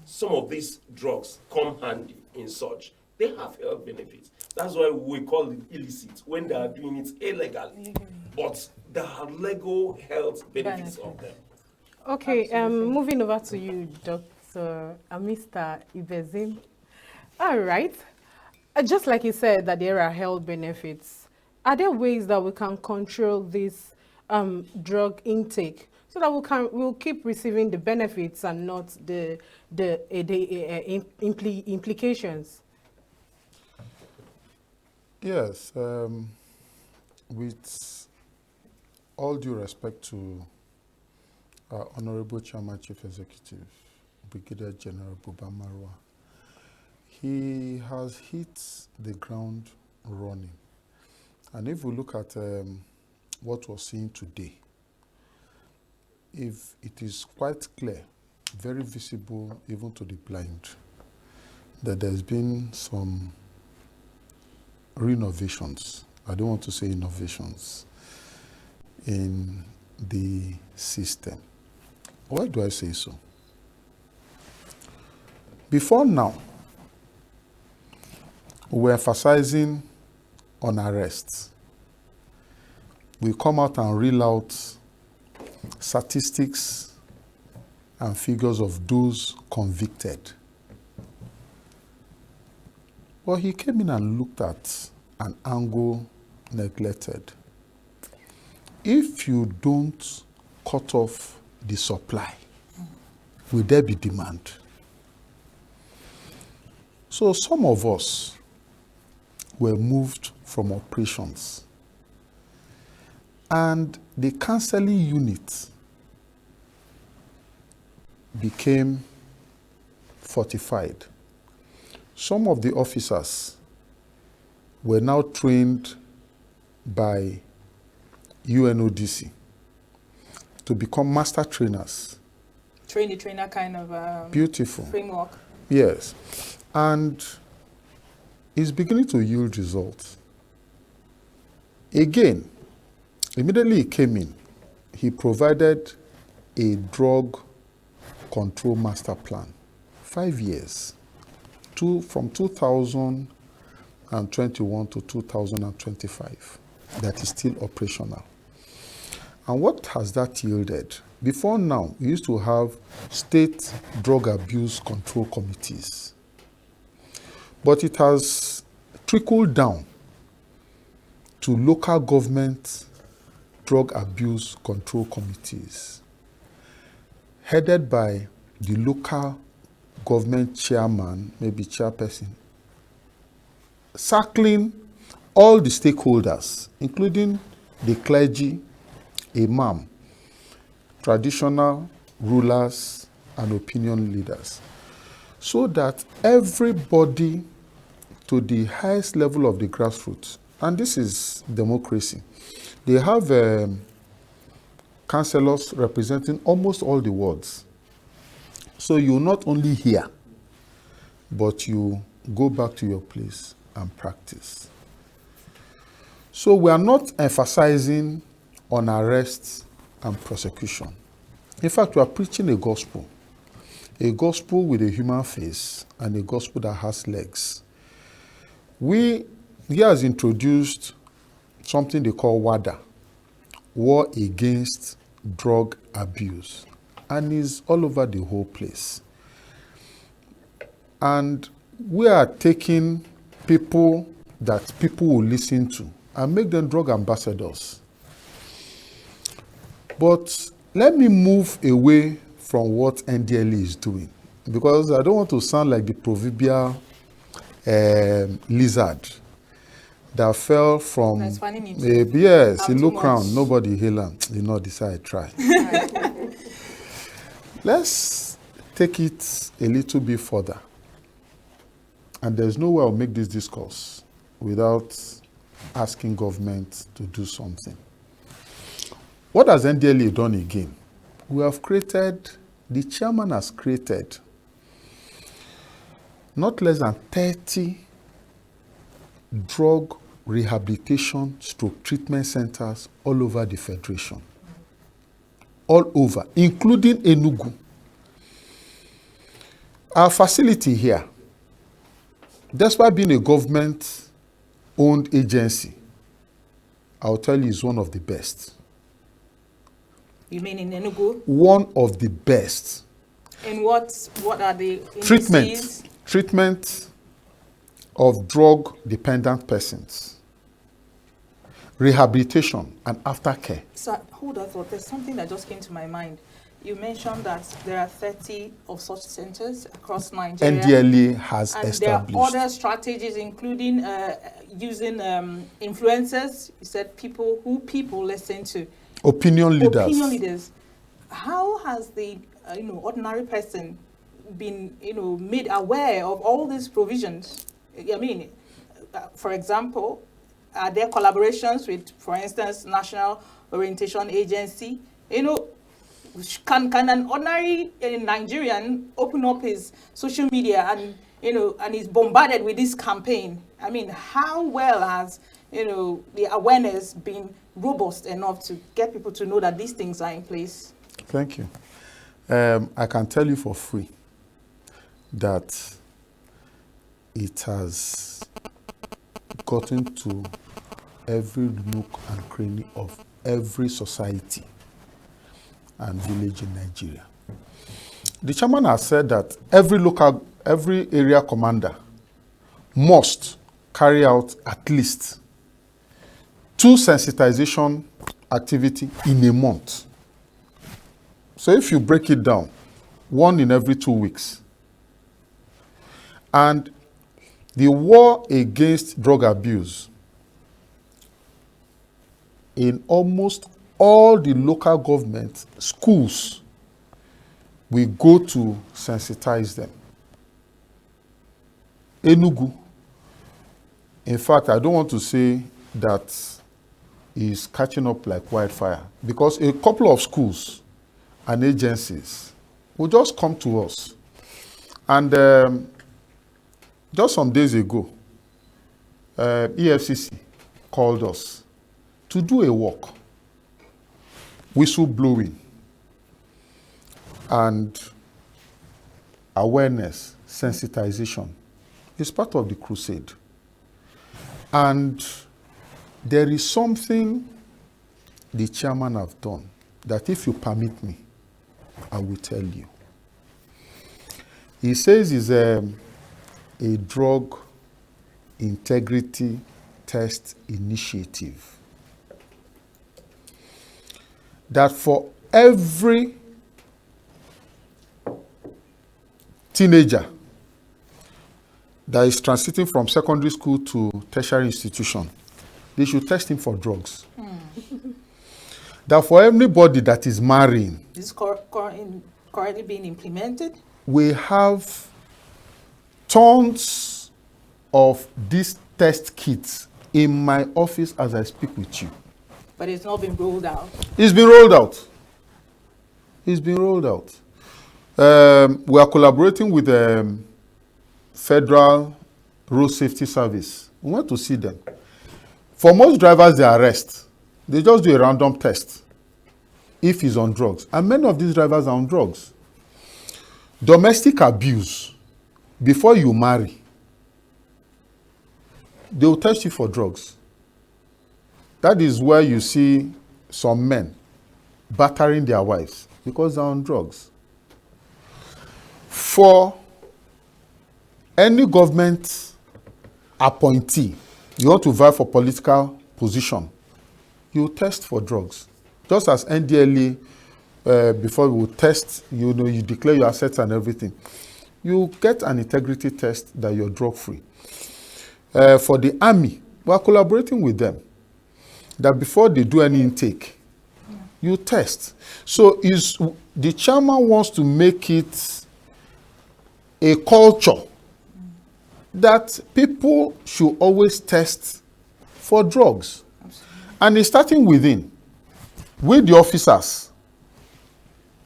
Some of these drugs come handy in such. they have health benefits. That's why we call it illicit when they are doing it illegally. But there are legal health benefits of them. Okay, moving over to you, Dr. Mr. Ibezim. All right. Just like you said that there are health benefits, are there ways that we can control this drug intake so that we'll keep receiving the benefits and not the implications? Yes, with all due respect to our Honorable Chairman Chief Executive, Brigadier General Buba Marwa, he has hit the ground running. And if we look at what we're seeing today, if it is quite clear, very visible even to the blind, that there's been some renovations, I don't want to say innovations, in the system. Why do I say so? Before now, we're emphasizing on arrests. We come out and reel out statistics and figures of those convicted. Well, he came in and looked at an angle neglected. If you don't cut off the supply, will there be demand? So some of us were moved from operations, and the counseling unit became fortified. Some of the officers were now trained by UNODC to become master trainers. Trainer kind of Beautiful. framework. Yes. And it's beginning to yield results. Again, immediately he came in, he provided a drug control master plan. 5 years. From 2021 to 2025. That is still operational. And what has that yielded? Before now, we used to have state drug abuse control committees. But it has trickled down to local government drug abuse control committees, headed by the local government chairman, maybe chairperson, circling all the stakeholders, including the clergy, imam, traditional rulers, and opinion leaders, so that everybody to the highest level of the grassroots, and this is democracy, they have councillors representing almost all the wards. So you not only hear, but you go back to your place and practice. So we are not emphasizing on arrests and prosecution. In fact, we are preaching a gospel with a human face and a gospel that has legs. He has introduced something they call WADA, War Against Drug Abuse, and is all over the whole place. And we are taking people that people will listen to and make them drug ambassadors. But let me move away from what NDLE is doing, because I don't want to sound like the proverbial lizard that fell from yes, he look around, nobody hail him, you know, decide try. Let's take it a little bit further. And there's no way I'll make this discourse without asking government to do something. What has NDLE done again? We have created, the chairman has created not less than 30 drug rehabilitation / treatment centers all over the Federation. All over, including Enugu. Our facility here despite being a government-owned agency, I'll tell you it's one of the best. You mean in Enugu? One of the best. And what are the indices? Treatment of drug-dependent persons, rehabilitation and aftercare. So hold on, thought there's something that just came to my mind. You mentioned that there are 30 of such centers across Nigeria. NDLA has and established. there are other strategies, including using influencers. You said people listen to. Opinion leaders. Opinion leaders. How has the ordinary person been made aware of all these provisions? I mean, for example, are there collaborations with, for instance, National Orientation Agency? Can an ordinary Nigerian open up his social media and and is bombarded with this campaign? I mean, how well has the awareness been robust enough to get people to know that these things are in place? Thank you. I can tell you for free that it has gotten to every nook and cranny of every society and village in Nigeria. The chairman has said that every area commander must carry out at least 2 sensitization activity in a month. So if you break it down, 1 in every 2 weeks. And the war against drug abuse in almost all the local government schools, we go to sensitize them. Enugu, in fact, I don't want to say that is catching up like wildfire, because a couple of schools and agencies will just come to us. And just some days ago, EFCC called us to do a work, whistleblowing and awareness, sensitization. It's part of the crusade. And there is something the chairman have done that, if you permit me, I will tell you. He says it's a drug integrity test initiative. That for every teenager that is transiting from secondary school to tertiary institution, they should test him for drugs. That for everybody that is marrying, This is currently being implemented. we have tons of these test kits in my office as I speak with you. But it's not been rolled out. It's been rolled out. It's been rolled out. We are collaborating with the Federal Road Safety Service. We want to see them. For most drivers they arrest, they just do a random test if he's on drugs. And many of these drivers are on drugs. Domestic abuse, before you marry, they will test you for drugs. That is where you see some men battering their wives because they're on drugs. For any government appointee, you want to vie for political position, you test for drugs. Just as NDLA, before you test, you declare your assets and everything. You get an integrity test that you're drug free. For the army, we are collaborating with them. That before they do any intake, you test. So the chairman wants to make it a culture that people should always test for drugs. And it's starting within. With the officers,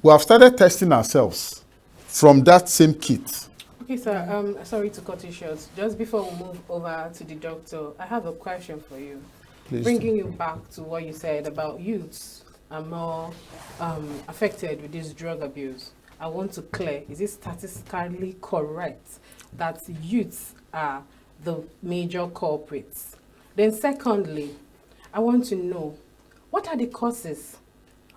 we have started testing ourselves from that same kit. Okay, sir. Sorry to cut you short. Just before we move over to the doctor, I have a question for you. Please. Bringing you back to what you said about youths are more affected with this drug abuse. I want to clear, is it statistically correct that youths are the major culprits? Then secondly, I want to know, what are the causes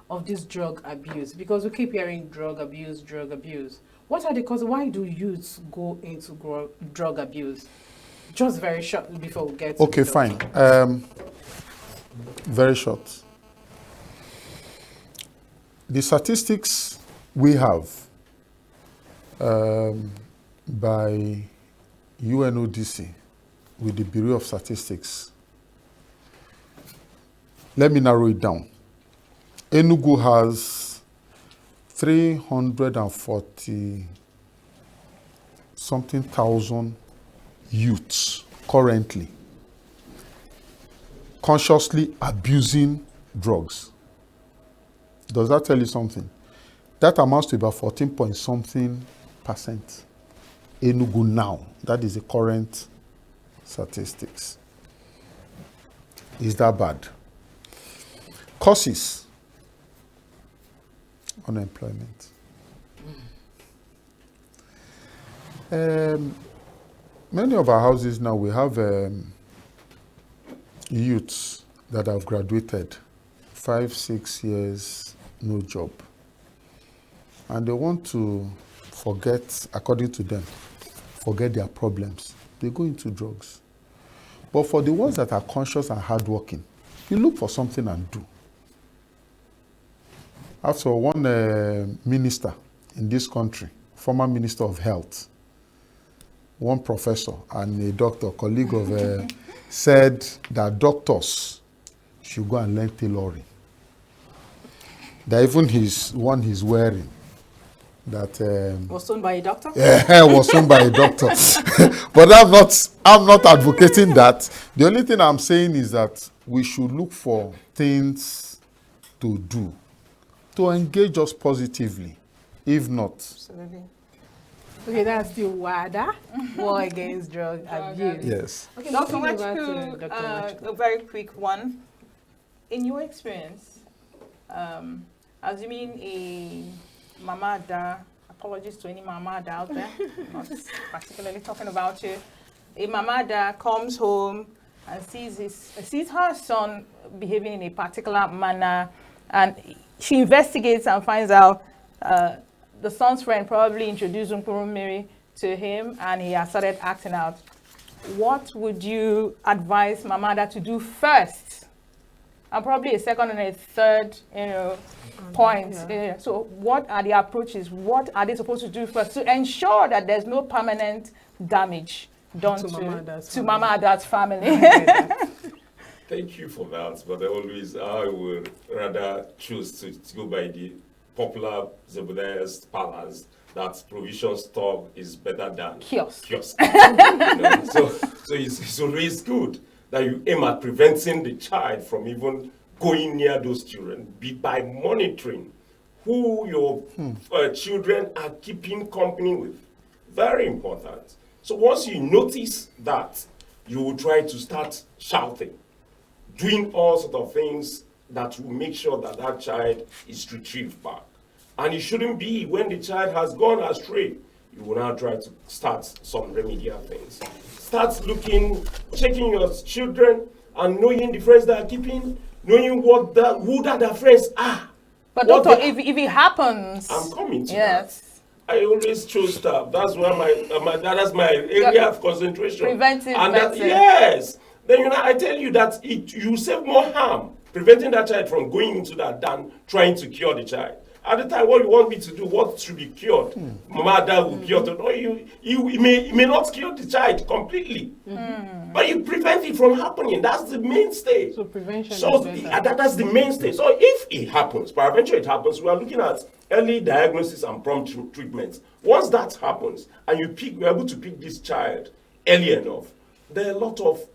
of this drug abuse? Because we keep hearing drug abuse, drug abuse. What are the causes? Why do youths go into drug abuse? Just very shortly before we get to Okay, the fine. Very short. The statistics we have by UNODC with the Bureau of Statistics, let me narrow it down. Enugu has 340 something thousand youths currently consciously abusing drugs. Does that tell you something? That amounts to about 14 point something percent. Enugu now. That is the current statistics. Is that bad? Causes. Unemployment. Many of our houses now, we have youths that have graduated 5, 6 years, no job. And they want to forget, according to them, forget their problems. They go into drugs. But for the ones that are conscious and hardworking, you look for something and do. After one minister in this country, former minister of health, one professor and a doctor, colleague of, said that doctors should go and learn tailoring. That even his one he's wearing, that Was sewn by a doctor? was sewn by a doctor. But I'm not advocating that. The only thing I'm saying is that we should look for things to do, to engage us positively. If not, Absolutely. Okay, that's the WADA, War Against Drug Abuse. yes. Okay, Dr. moving over to Nwachukwu, Dr. Nwachukwu. a very quick one. In your experience, assuming a Mama Da, apologies to any Mama Da out there, not particularly talking about you, a Mama Da comes home and sees her son behaving in a particular manner, and she investigates and finds out the son's friend probably introduced Nkurumiri to him, and he has started acting out. What would you advise Mamada to do first? And probably a second and a third, point. Yeah. So what are the approaches? What are they supposed to do first to ensure that there's no permanent damage done To to Mama Ada's to family. Mama Ada's family? Thank you for that, but always I would rather choose to go by the popular Zebudiah's balance that provision store is better than Kiosk. So it's always good that you aim at preventing the child from even going near those children by monitoring who your children are keeping company with. Very important. So once you notice that, you will try to start shouting, doing all sort of things that will make sure that that child is retrieved back. And it shouldn't be when the child has gone astray, you will now try to start some remedial things. Start looking, checking your children and knowing the friends they are keeping, knowing who that their friends are. But What doctor, they- if it happens, I'm coming to that. yes, I always chose staff. That's where that's my area of concentration. Preventive And that, medicine. yes. Then I tell you that you save more harm preventing that child from going into that than trying to cure the child. At the time, what you want me to do, what should be cured, mother will cure. No, you may not cure the child completely, but you prevent it from happening. That's the mainstay. So prevention So is better. that's the mainstay. So if it happens, peradventure it happens, we are looking at early diagnosis and prompt treatment. Once that happens, and we're able to pick this child early enough, there are a lot of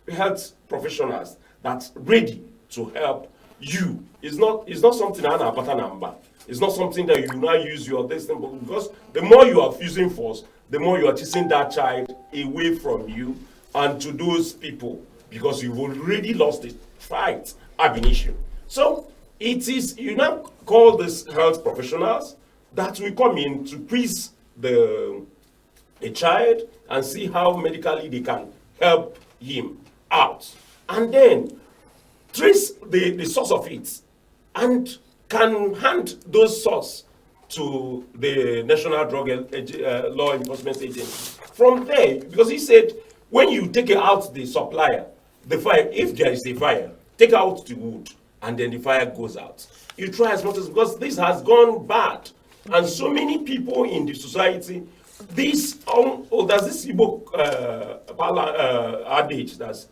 health professionals that's ready to help you. It's not something number. It's not something that you now use your destiny, but because the more you are using force, the more you are chasing that child away from you and to those people, because you've already lost the fight ab initio. So it is, you now call these health professionals that will come in to quiz a child and see how medically they can help him out, and then trace the source of it, and can hand those source to the National Drug Law Enforcement Agency. From there, because he said, when you take out the supplier, the fire, if there is a fire, take out the wood, and then the fire goes out. You try as much as, because this has gone bad, and so many people in the society, there's this Igbo adage that's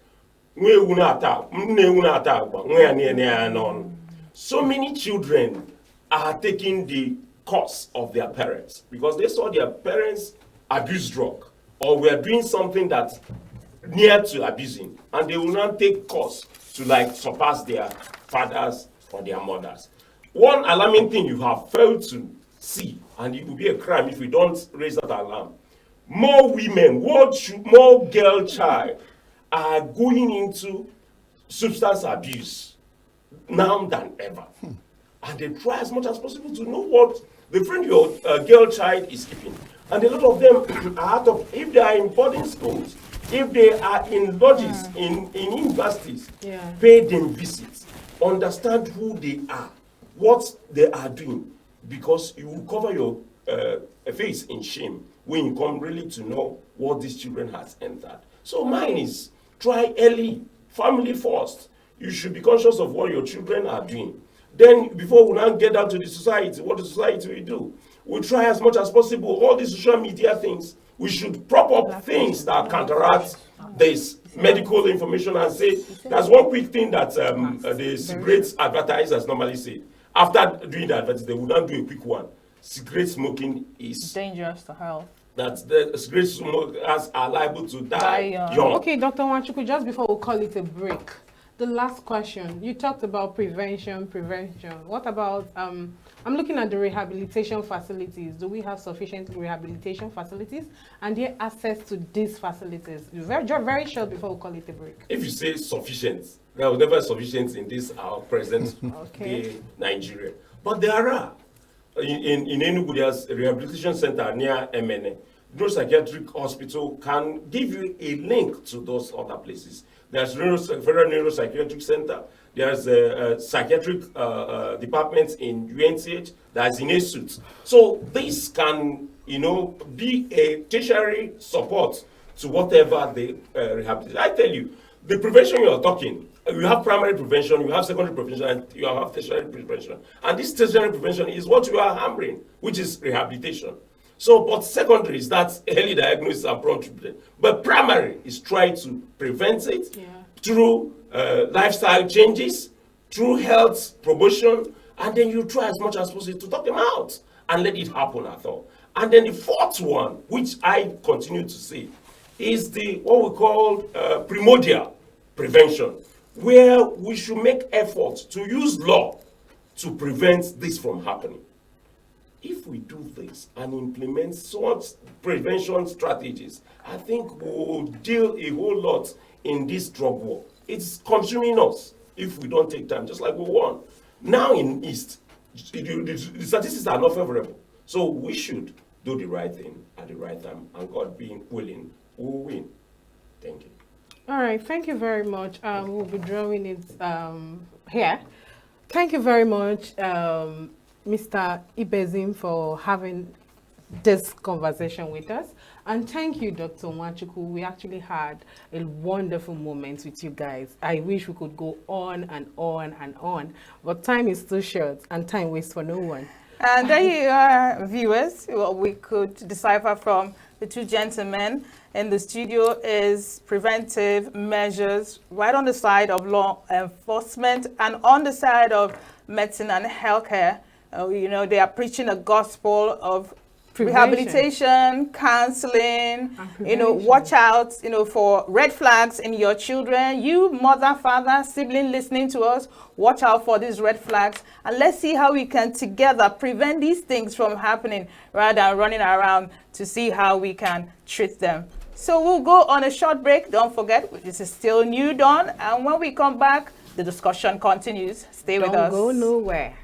so many children are taking the course of their parents because they saw their parents abuse drug or were doing something that's near to abusing, and they will not take course to like surpass their fathers or their mothers. One alarming thing you have failed to see, and it will be a crime if we don't raise that alarm. More women, more girl child are going into substance abuse now than ever. And they try as much as possible to know what the friend your girl child is keeping. And a lot of them are out of, if they are in boarding schools, if they are in lodges, in universities, pay them visits, understand who they are, what they are doing, because you will cover your face in shame when you come really to know what these children has entered. So mine is try early, family first. You should be conscious of what your children are doing. Then before we now get down to the society, what the society will do, we'll try as much as possible, all these social media things, we should prop up things that counteract this medical information and say, that's one quick thing that the cigarette advertisers normally say. After doing that, they will not do a quick one. Cigarette smoking is dangerous to health. That the cigarette smokers are liable to die young. Okay, Dr. Nwachukwu, just before we call it a break, the last question. You talked about prevention. What about, I'm looking at the rehabilitation facilities. Do we have sufficient rehabilitation facilities? And their access to these facilities? Very short before we call it a break. If you say sufficient, there was never sufficient in this our present day Nigeria. But there are. In Enugu, there's a rehabilitation center near MNA. Neuropsychiatric hospital can give you a link to those other places. There's Federal Neuropsychiatric Center. There's a psychiatric department in UNCH. That's in ESUT. So this can, be a tertiary support to whatever the rehabilitation. I tell you, the prevention you are talking, you have primary prevention, you have secondary prevention, and you have tertiary prevention. And this tertiary prevention is what you are hammering, which is rehabilitation. So, but secondary is that early diagnosis and prompt treatment. But primary is try to prevent it through lifestyle changes, through health promotion, and then you try as much as possible to talk them out and let it happen at all. And then the fourth one, which I continue to say, is the what we call primordial prevention, where we should make efforts to use law to prevent this from happening. If we do this and implement such prevention strategies, I think we will deal a whole lot in this drug war. It's consuming us if we don't take time, just like we won. Now in East, the statistics are not favorable. So we should do the right thing at the right time, and God being willing, we will win. Thank you. All right, thank you very much. We'll be drawing it here. Thank you very much, Mr. Ibezim, for having this conversation with us. And thank you, Dr. Nwachukwu. We actually had a wonderful moment with you guys. I wish we could go on and on and on, but time is too short and time waits for no one. And there you are, viewers. What we could decipher from the two gentlemen in the studio is preventive measures right on the side of law enforcement and on the side of medicine and healthcare. They are preaching a gospel of rehabilitation, counseling, watch out, for red flags in your children. You mother, father, sibling listening to us, watch out for these red flags. And let's see how we can together prevent these things from happening rather than running around to see how we can treat them. So we'll go on a short break. Don't forget, this is still New Dawn. And when we come back, the discussion continues. Stay with us. Don't go nowhere.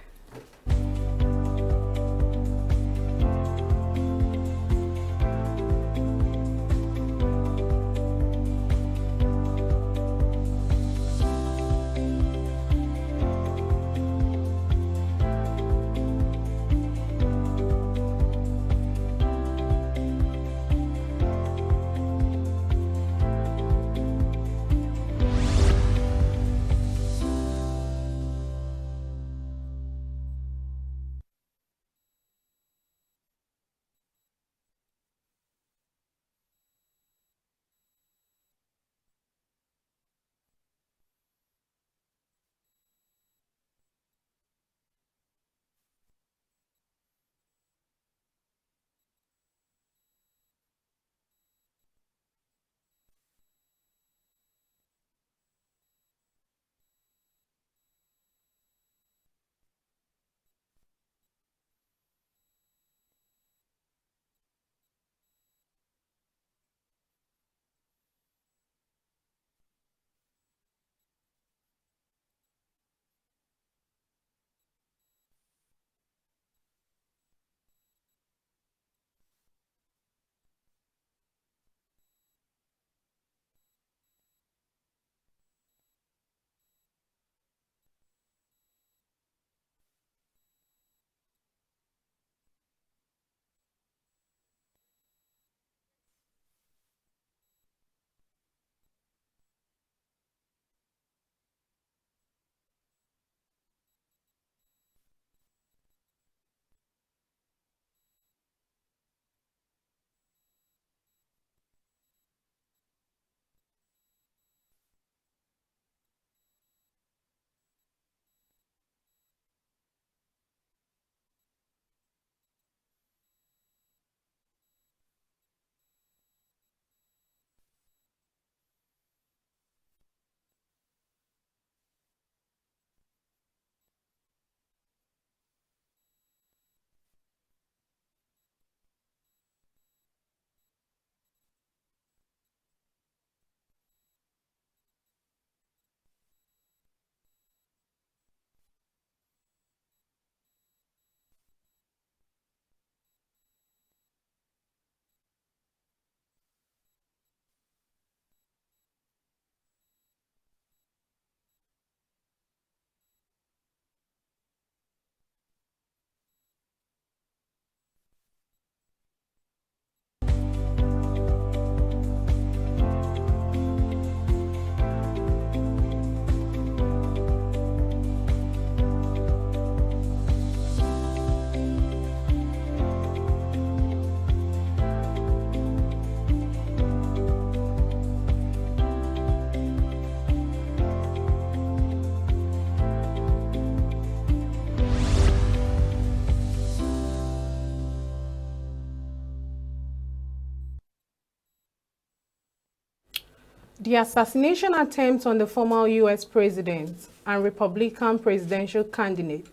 The assassination attempt on the former U.S. president and Republican presidential candidate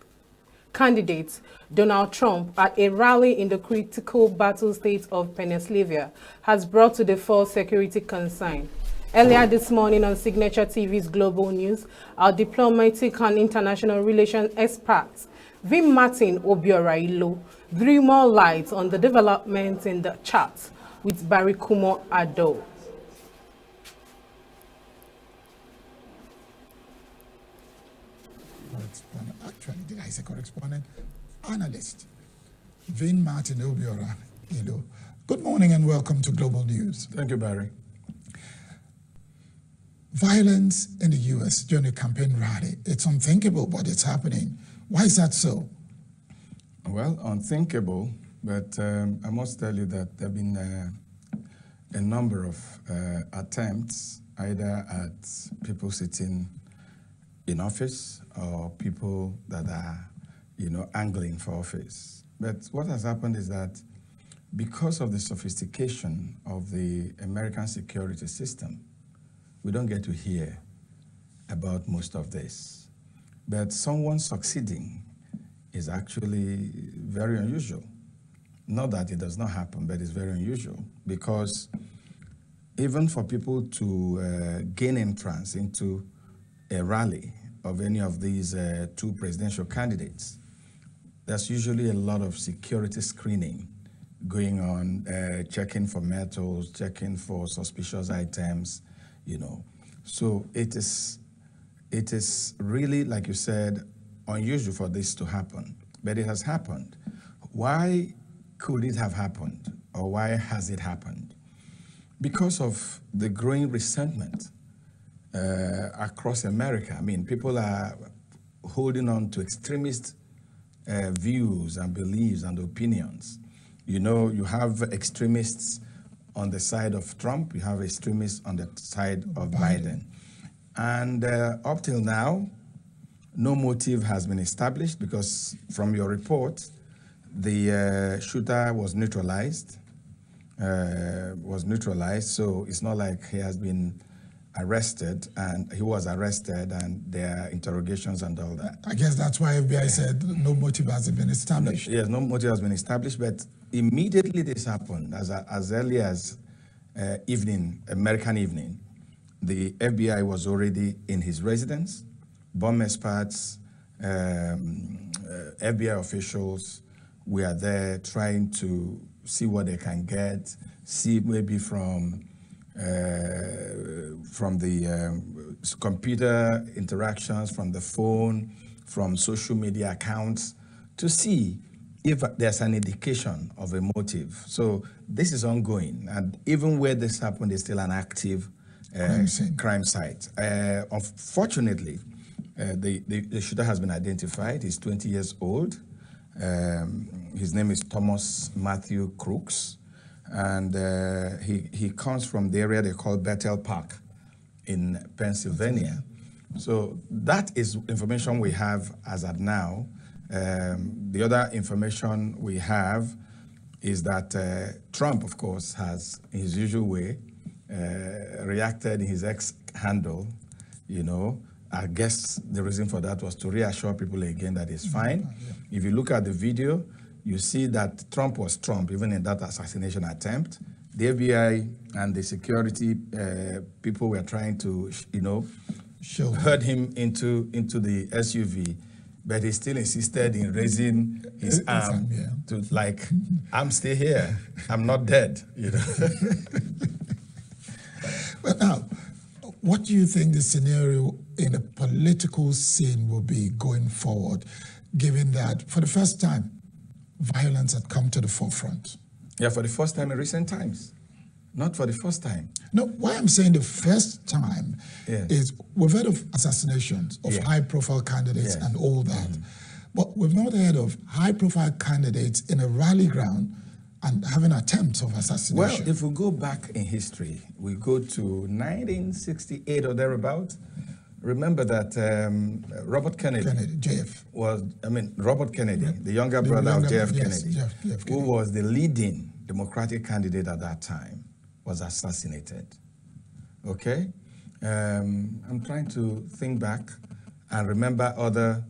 Donald Trump at a rally in the critical battle state of Pennsylvania has brought to the fore security concern. Earlier this morning on Signature TV's Global News, our diplomatic and international relations expert, Vim Martin Obiora-Ilo, threw more light on the developments in the chat with Barry Kumo Ado. Actually, did I say correspondent? Analyst, Vin Martin Obiora-Ilo. Good morning and welcome to Global News. Thank you, Barry. Violence in the U.S. during a campaign rally. It's unthinkable, but it's happening. Why is that so? Well, unthinkable, but I must tell you that there have been a number of attempts, either at people sitting in office or people that are, angling for office. But what has happened is that because of the sophistication of the American security system, we don't get to hear about most of this. But someone succeeding is actually very unusual. Not that it does not happen, but it's very unusual because even for people to gain entrance into a rally of any of these two presidential candidates, there's usually a lot of security screening going on, checking for metals, checking for suspicious items, So it is really, like you said, unusual for this to happen, but it has happened. Why could it have happened, or why has it happened? Because of the growing resentment across America. I mean, people are holding on to extremist views and beliefs and opinions. You have extremists on the side of Trump, you have extremists on the side of Biden. And up till now, no motive has been established because from your report, the shooter was neutralized, so it's not like he has been arrested, and he was arrested, and there are interrogations and all that. I guess that's why FBI said no motive has been established. Yes, no motive has been established, but immediately this happened, as early as American evening, the FBI was already in his residence. Bomb experts, FBI officials were there trying to see what they can get, see maybe from the computer interactions, from the phone, from social media accounts, to see if there's an indication of a motive. So this is ongoing, and even where this happened, is still an active crime site. Unfortunately, the shooter has been identified. He's 20 years old. His name is Thomas Matthew Crooks, and he comes from the area they call Bethel Park in Pennsylvania. So that is information we have as at now. The other information we have is that Trump, of course, has, in his usual way, reacted in his X handle. I guess the reason for that was to reassure people again that it's fine. If you look at the video, you see that Trump was Trump, even in that assassination attempt. The FBI and the security people were trying to, herd him into the SUV, but he still insisted in raising his arm to, like, I'm still here, I'm not dead, But now, what do you think the scenario in the political scene will be going forward, given that for the first time, violence had come to the forefront? Yeah, for the first time in recent times. Not for the first time. No, why I'm saying the first time is we've heard of assassinations of high-profile candidates and all that, but we've not heard of high-profile candidates in a rally ground and having attempts of assassination. Well, if we go back in history, we go to 1968 or thereabout. Remember that Robert Kennedy, JF. Robert Kennedy, the younger brother of JF Kennedy, who was the leading Democratic candidate at that time, was assassinated. Okay? I'm trying to think back and remember other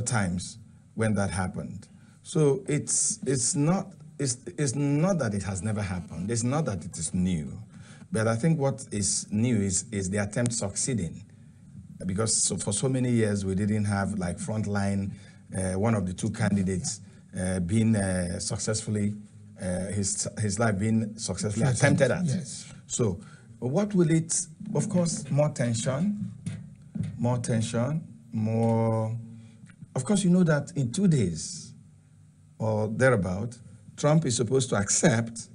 times when that happened. So it's not that it has never happened. It's not that it is new, but I think what is new is the attempt succeeding, because for so many years we didn't have like frontline, one of the two candidates being successful attempted at. Yes. So what will it? Of course, more tension. Of course, you know that in 2 days or thereabout, Trump is supposed to accept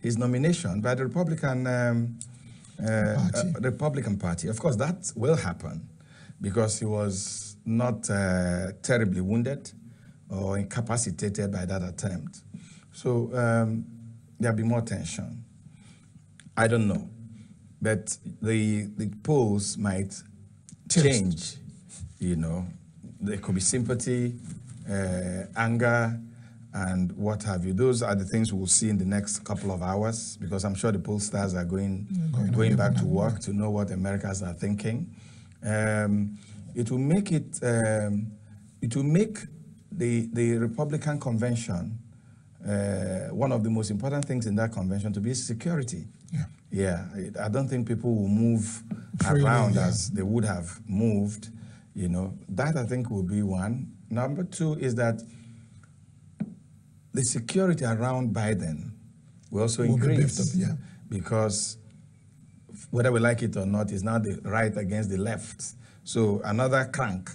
his nomination by the Republican Party. Of course, that will happen because he was not terribly wounded or incapacitated by that attempt. So there'll be more tension. I don't know, but the polls might change. You know, there could be sympathy, anger, and what have you. Those are the things we'll see in the next couple of hours, because I'm sure the pollsters are going back to work to know what Americans are thinking. It will make the Republican convention one of the most important things in that convention to be security. Yeah, I don't think people will move around as they would have moved. You know, that I think will be one. Number two is that the security around Biden will also increase, because whether we like it or not, it's now the right against the left. So another crank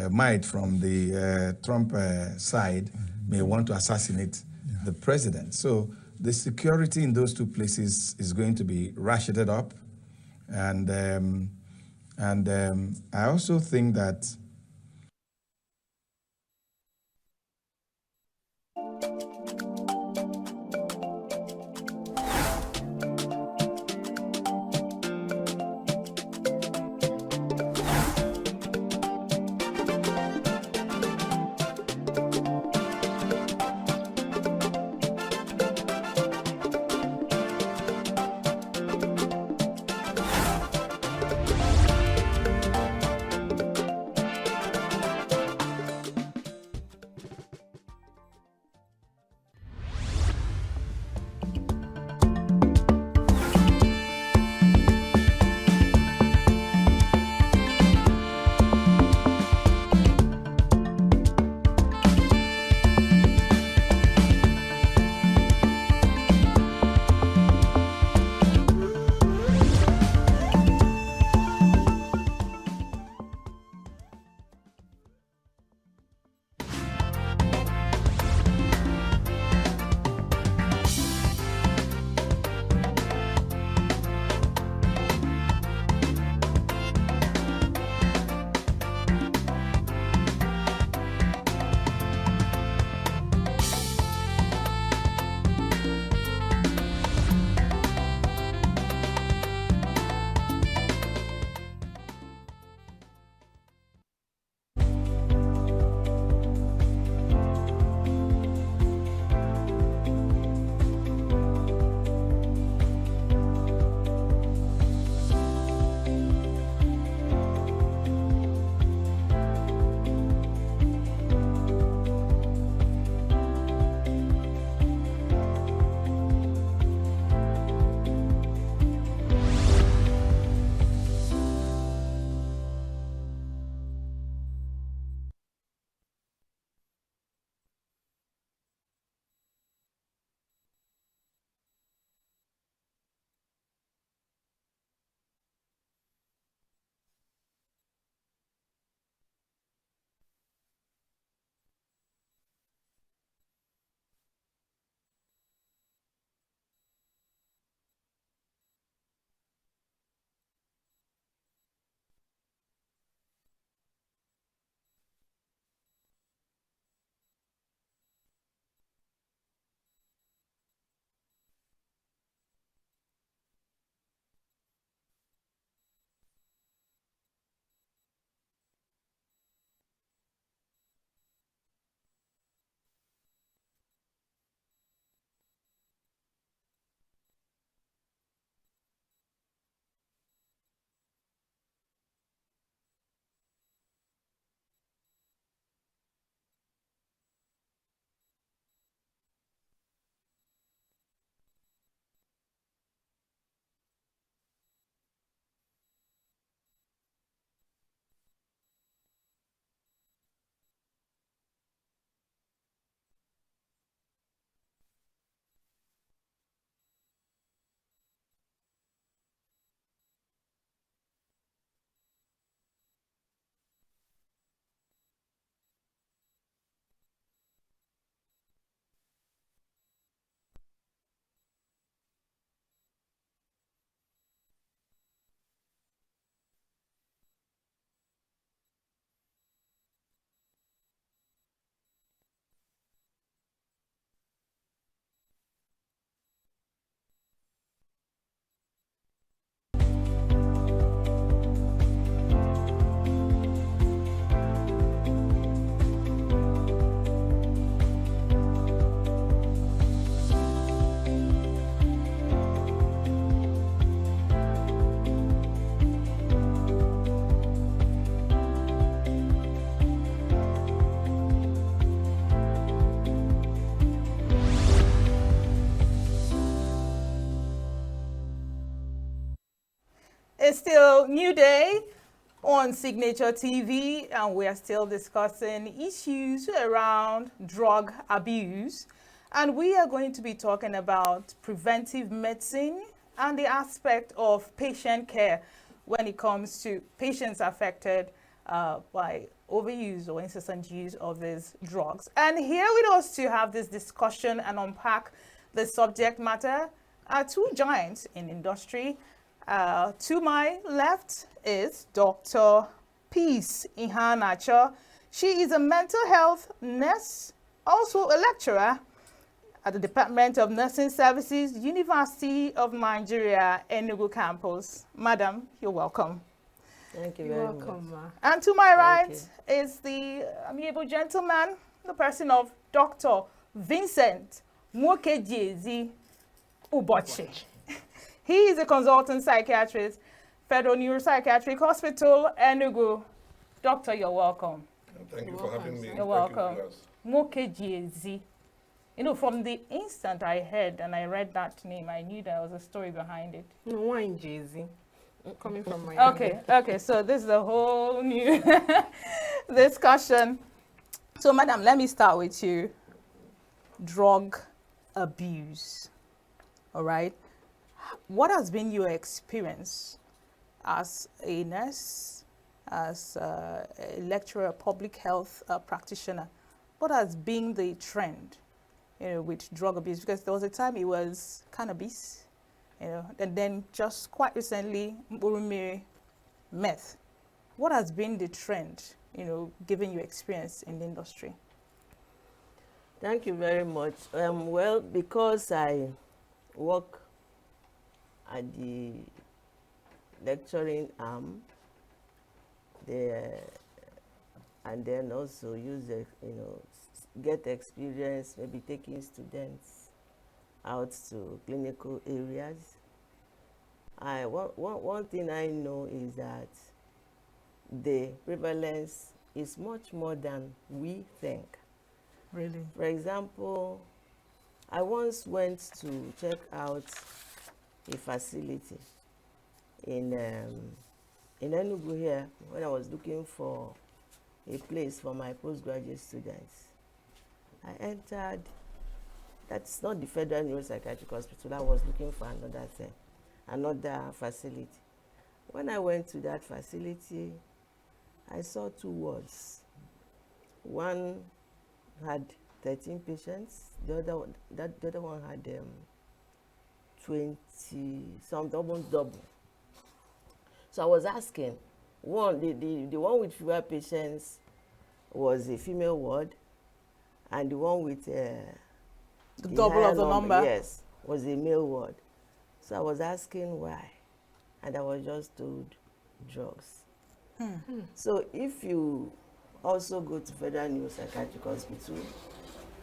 might from the Trump side may want to assassinate the president. So the security in those two places is going to be ratcheted up, and I also think that still New Day on Signature TV, and we are still discussing issues around drug abuse. And we are going to be talking about preventive medicine and the aspect of patient care when it comes to patients affected by overuse or incessant use of these drugs. And here with us to have this discussion and unpack the subject matter are two giants in industry. To my left is Dr. Peace Ihanacho. She is a mental health nurse, also a lecturer at the Department of Nursing Services, University of Nigeria, Enugu campus. Madam, you're welcome. Thank you You're very welcome, much. ma. And to my right you. is the amiable gentleman, the person of Dr. Vincent Mwokejezi Ubochi. He is a consultant psychiatrist, Federal Neuropsychiatric Hospital, Enugu. Doctor, you're welcome. Thank you for having me. You're welcome. Mwokejezi. You know, from the instant I heard and I read that name, I knew there was a story behind it. No, wine Jay-Z. Coming from my Okay, so this is a whole new discussion. So, madam, let me start with you. Drug abuse. All right. What has been your experience as a nurse, as a lecturer, public health practitioner? What has been the trend, with drug abuse? Because there was a time it was cannabis, and then just quite recently, Mburumiri meth. What has been the trend, given your experience in the industry? Thank you very much. Well, because I work at the lecturing arm there, and then also use get experience, maybe taking students out to clinical areas. One thing I know is that the prevalence is much more than we think. Really? For example, I once went to check out a facility in Enugu here when I was looking for a place for my postgraduate students. I entered, that's not the Federal Neuropsychiatric Hospital, I was looking for another facility. When I went to that facility, I saw two wards. One had 13 patients, the other one had 20, some almost double. So I was asking, the one with fewer patients was a female ward, and the one with the double of the number? Yes, was a male ward. So I was asking why, and I was just told drugs. So if you also go to Federal Neuropsychiatric Hospital,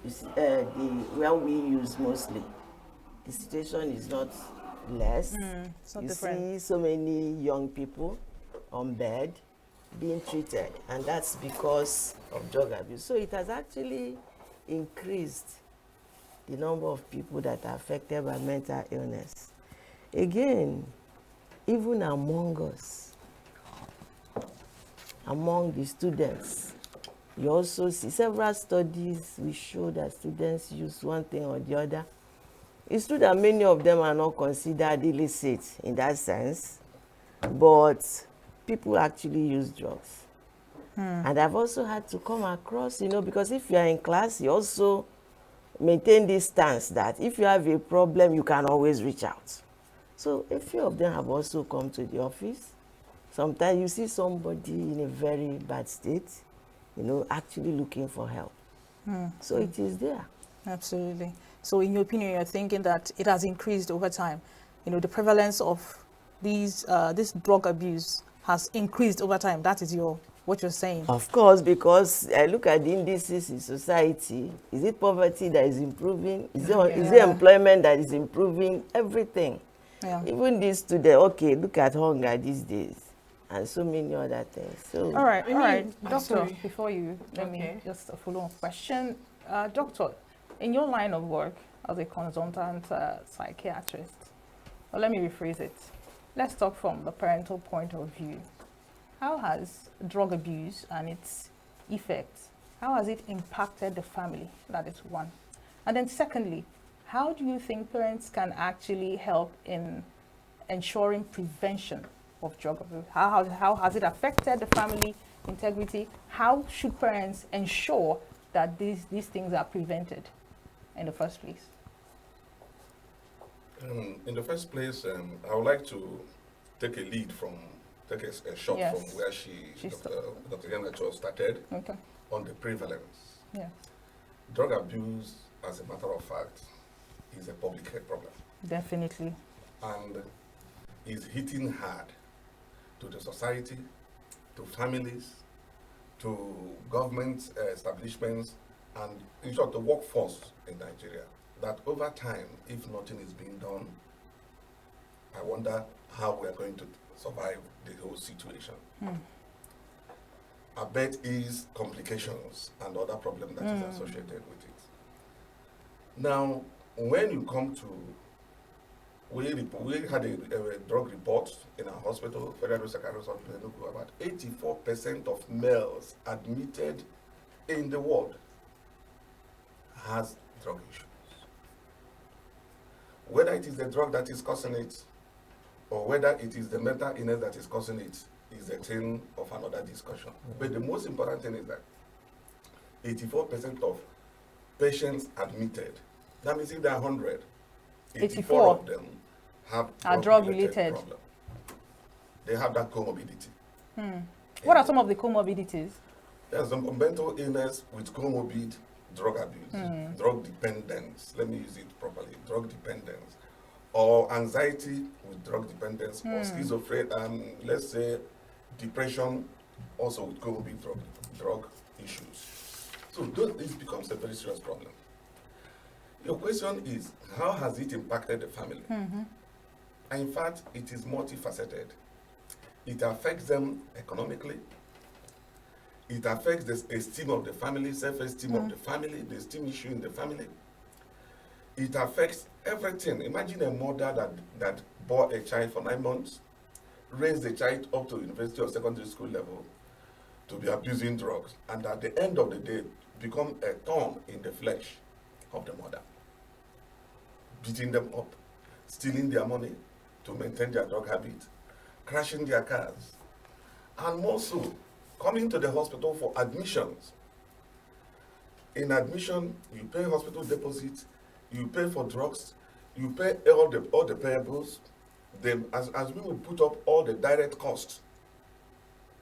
you see, where we use mostly, the situation is not less. It's not you different. see so many young people on bed being treated, and that's because of drug abuse. So it has actually increased the number of people that are affected by mental illness. Again, even among us, among the students, you also see several studies which show that students use one thing or the other. It's true that many of them are not considered illicit in that sense, but people actually use drugs. And I've also had to come across, because if you are in class, you also maintain this stance that if you have a problem, you can always reach out. So a few of them have also come to the office. Sometimes you see somebody in a very bad state, actually looking for help. So it is there. Absolutely. So in your opinion, you're thinking that it has increased over time. The prevalence of this drug abuse has increased over time. That is what you're saying. Of course, because I look at the indices in society. Is it poverty that is improving? Is it employment that is improving? Everything. Yeah. Even these students, look at hunger these days and so many other things. So All right. I'm Doctor, sorry. before you, let me Okay. just a follow-up question. Doctor, in your line of work as a consultant psychiatrist, or let me rephrase it. Let's talk from the parental point of view. How has drug abuse and its effects, how has it impacted the family? That is one. And then secondly, how do you think parents can actually help in ensuring prevention of drug abuse? How has it affected the family integrity? How should parents ensure that these things are prevented in the first place? In the first place, I would like to take a shot Yes. from where Dr. Iheanacho started on the prevalence. Yeah. Drug abuse, as a matter of fact, is a public health problem. Definitely. And is hitting hard to the society, to families, to government establishments, and in short, the workforce in Nigeria. That over time, if nothing is being done, I wonder how we are going to survive the whole situation. I bet is complications and other problems that is associated with it. Now, when you come to, we had a drug report in our hospital, Federal Psychiatric Hospital, about 84% of males admitted in the world has drug issues. Whether it is the drug that is causing it, or whether it is the mental illness that is causing it, is a thing of another discussion. But the most important thing is that 84% of patients admitted, that means if there are 100, 84 of them have drug-related problem. They have that comorbidity. What are some of the comorbidities? There's some mental illness with comorbid drug abuse, drug dependence, let me use it properly, drug dependence, or anxiety with drug dependence, or schizophrenia, let's say depression, also with comorbid drug issues. So this becomes a very serious problem. Your question is, how has it impacted the family? And in fact, it is multifaceted. It affects them economically. It affects the esteem of the family, self-esteem of the family, the esteem issue in the family. It affects everything. Imagine a mother that bore a child for 9 months, raised the child up to university or secondary school level to be abusing drugs, and at the end of the day, become a thorn in the flesh of the mother. Beating them up, stealing their money to maintain their drug habit, crashing their cars, and more so, coming to the hospital for admissions. In admission, you pay hospital deposits, you pay for drugs, you pay all the payables. As we will put up all the direct costs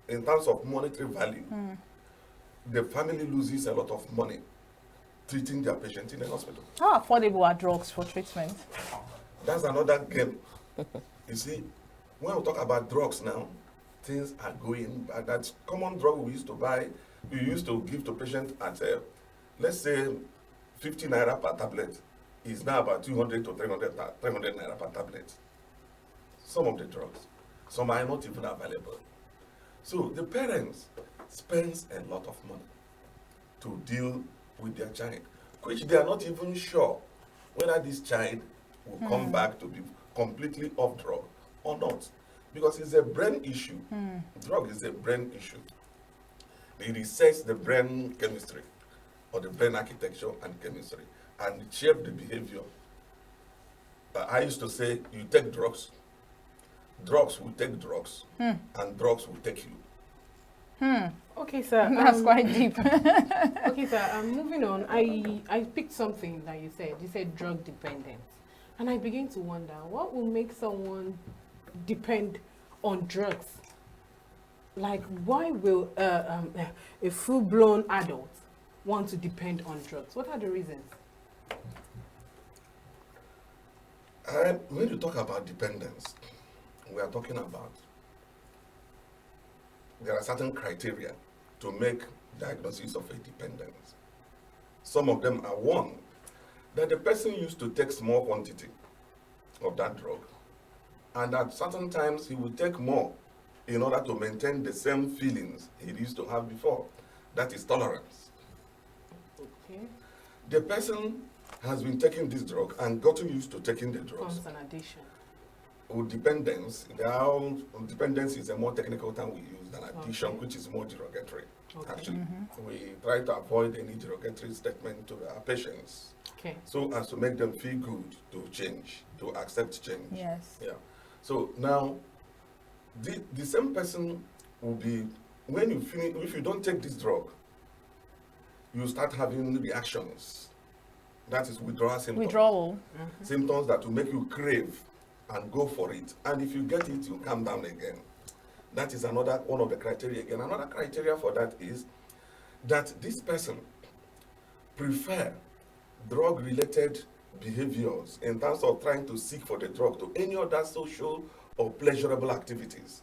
in terms of monetary value, the family loses a lot of money treating their patient in the hospital. How affordable are drugs for treatment? That's another game. You see, when we talk about drugs now, things are going bad. That common drug we used to buy, we used to give to patients at, let's say, 50 naira per tablet, is now about 200 to 300 naira per tablet. Some of the drugs, some are not even available. So the parents spend a lot of money to deal with their child, which they are not even sure whether this child will come back to be completely off drug or not. Because it's a brain issue. Drug is a brain issue. It resets the brain chemistry or the brain architecture and chemistry and shape the behavior. I used to say, you take drugs, drugs will take drugs, and drugs will take you. Okay, sir. That's quite deep. Okay, sir. Moving on. I picked something that you said. You said drug dependence, and I begin to wonder what will make someone depend on drugs. Like, why will a full-blown adult want to depend on drugs? What are the reasons? When you talk about dependence, we are talking about there are certain criteria to make diagnosis of a dependence. Some of them are one, that the person used to take small quantity of that drug, and at certain times he will take more in order to maintain the same feelings he used to have before. That is tolerance. Okay. The person has been taking this drug and gotten used to taking the drugs. Becomes an addiction. with dependence, dependence is a more technical term we use than addiction, which is more derogatory. Actually, we try to avoid any derogatory statement to our patients, so as to make them feel good to change, to accept change. Yes. Yeah. So now, the same person will be, when you finish, if you don't take this drug, you start having reactions. That is withdrawal symptoms. Withdrawal. Symptoms that will make you crave and go for it. And if you get it, you calm down again. That is another one of the criteria again. Another criteria for that is that this person prefer drug-related behaviors in terms of trying to seek for the drug to any other social or pleasurable activities.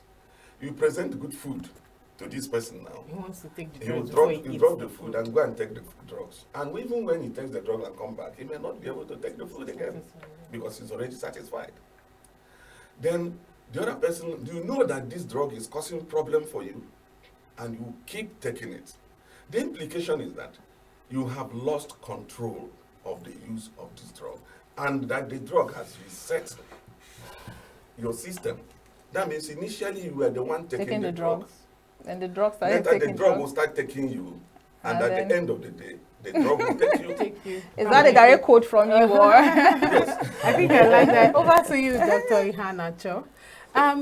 You present good food to this person now. He wants to take the He will drugs. drop the food and go and take the drugs. And even when he takes the drug and come back, he may not be able to take the food again because he's already satisfied. Then the other person, do you know that this drug is causing problem for you? And you keep taking it. The implication is that you have lost control of the use of this drug and that the drug has reset your system. That means initially you were the one taking the drug. And the drug started Later taking the drug will start taking you, and at the end of the day, the drug will take you. Is that a direct quote from you, or? Yes. I think I like that. Over to you, Dr. Iheanacho.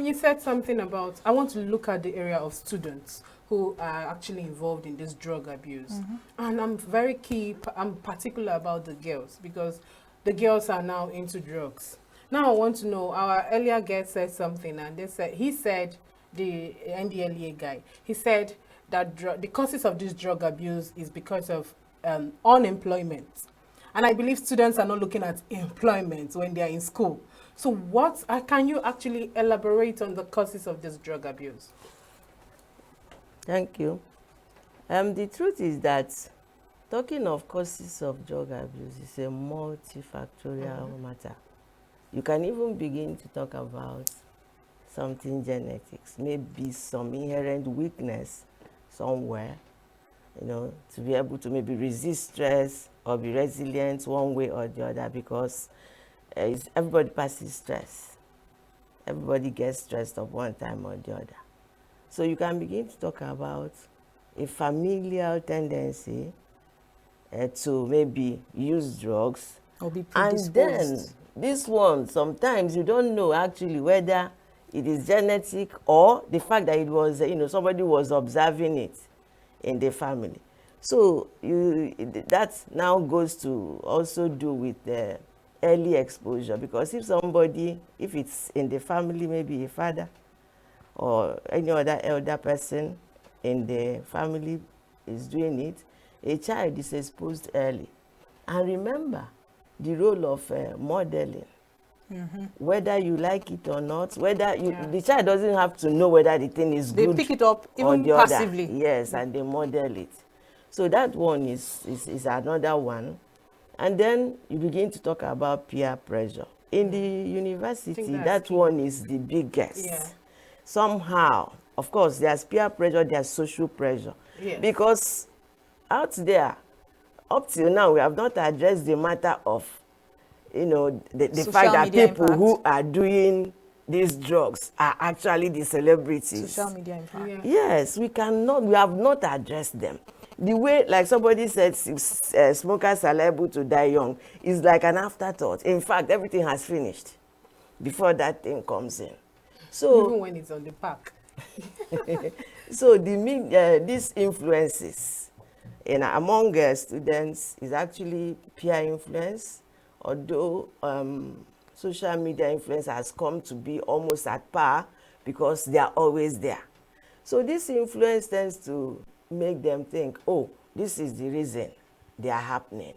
You said something about, I want to look at the area of students who are actually involved in this drug abuse. And I'm I'm particular about the girls because the girls are now into drugs. Now I want to know, our earlier guest said something, and he said, the NDLEA guy, he said that the causes of this drug abuse is because of unemployment. And I believe students are not looking at employment when they are in school. So can you actually elaborate on the causes of this drug abuse? Thank you. The truth is that talking of causes of drug abuse is a multifactorial matter. You can even begin to talk about something genetics, maybe some inherent weakness somewhere, to be able to maybe resist stress or be resilient one way or the other, because everybody passes stress. Everybody gets stressed at one time or the other. So you can begin to talk about a familial tendency to maybe use drugs. Or be predisposed. And then this one, sometimes you don't know actually whether it is genetic or the fact that it was, somebody was observing it in the family. So that now goes to also do with the early exposure, because if it's in the family, maybe a father or any other elder person in the family is doing it, a child is exposed early. And remember the role of modeling. Whether you like it or not, the child doesn't have to know whether the thing is good. They pick it up even or passively. Yes, and they model it. So that one is another one. And then you begin to talk about peer pressure. In the university, that one is the biggest. Yeah. Somehow, of course, there's peer pressure, there's social pressure. Yes. Because out there, up till now, we have not addressed the matter of the fact that people who are doing these drugs are actually the celebrities. Social media impact. Yeah. Yes, we have not addressed them. The way, like somebody said, smokers are liable to die young is like an afterthought. In fact, everything has finished before that thing comes in. So even when it's on the pack. So these influences among students is actually peer influence, although social media influence has come to be almost at par because they are always there. So this influence tends to make them think, oh, this is the reason they are happening.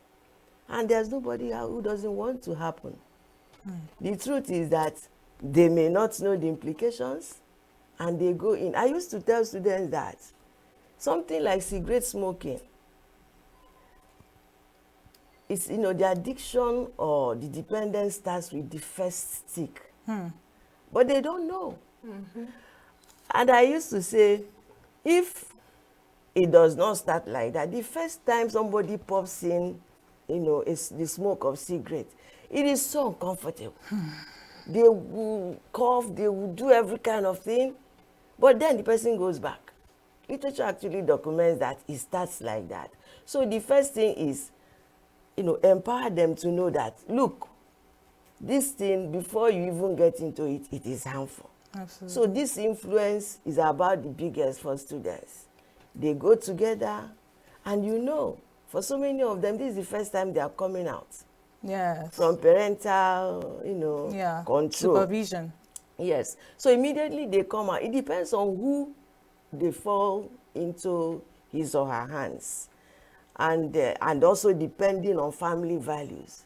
And there's nobody who doesn't want to happen. The truth is that they may not know the implications and they go in. I used to tell students that something like cigarette smoking, it's, the addiction or the dependence starts with the first stick. But they don't know. And I used to say, if it does not start like that, the first time somebody pops in, the smoke of cigarette, it is so uncomfortable. they will cough, they will do every kind of thing, but then the person goes back. Literature actually documents that it starts like that. So the first thing is, empower them to know that, look, this thing, before you even get into it, it is harmful. Absolutely. So this influence is about the biggest for students. They go together, and for so many of them, this is the first time they are coming out. Yes. From parental, control. Supervision. Yes. So immediately they come out. It depends on who they fall into his or her hands. And also depending on family values.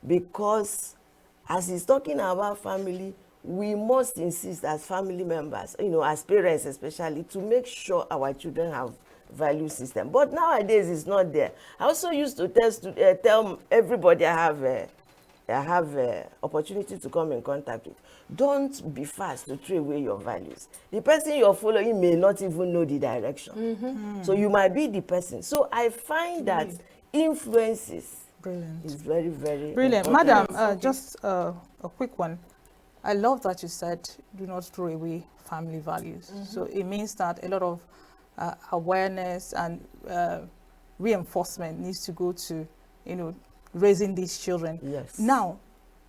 Because as he's talking about family, we must insist as family members, as parents especially, to make sure our children have value system. But nowadays it's not there. I also used to tell everybody I have opportunity to come in contact with. Don't be fast to throw away your values. The person you're following may not even know the direction. So you might be the person. So I find that influences is very, very brilliant. important. Madam, just a quick one. I love that you said do not throw away family values. So it means that a lot of awareness and reinforcement needs to go to, raising these children. Yes. Now,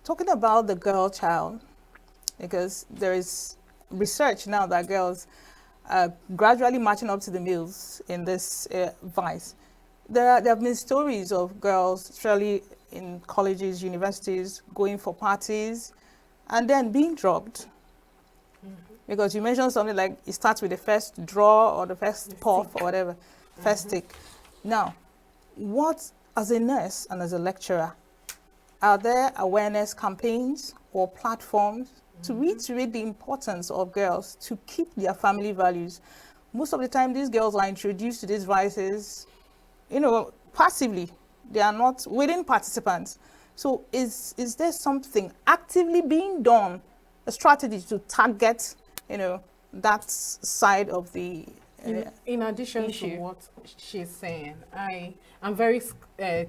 talking about the girl child, because there is research now that girls are gradually marching up to the males in this vice. There have been stories of girls, especially in colleges, universities, going for parties and then being drugged. Because you mentioned something like it starts with the first draw or the first puff or whatever, first stick. Now, what, as a nurse and as a lecturer, are there awareness campaigns or platforms to reiterate the importance of girls to keep their family values? Most of the time, these girls are introduced to these vices, passively. They are not willing participants. So is there something actively being done, a strategy to target, that side of the in addition issue? to what she's saying, I'm very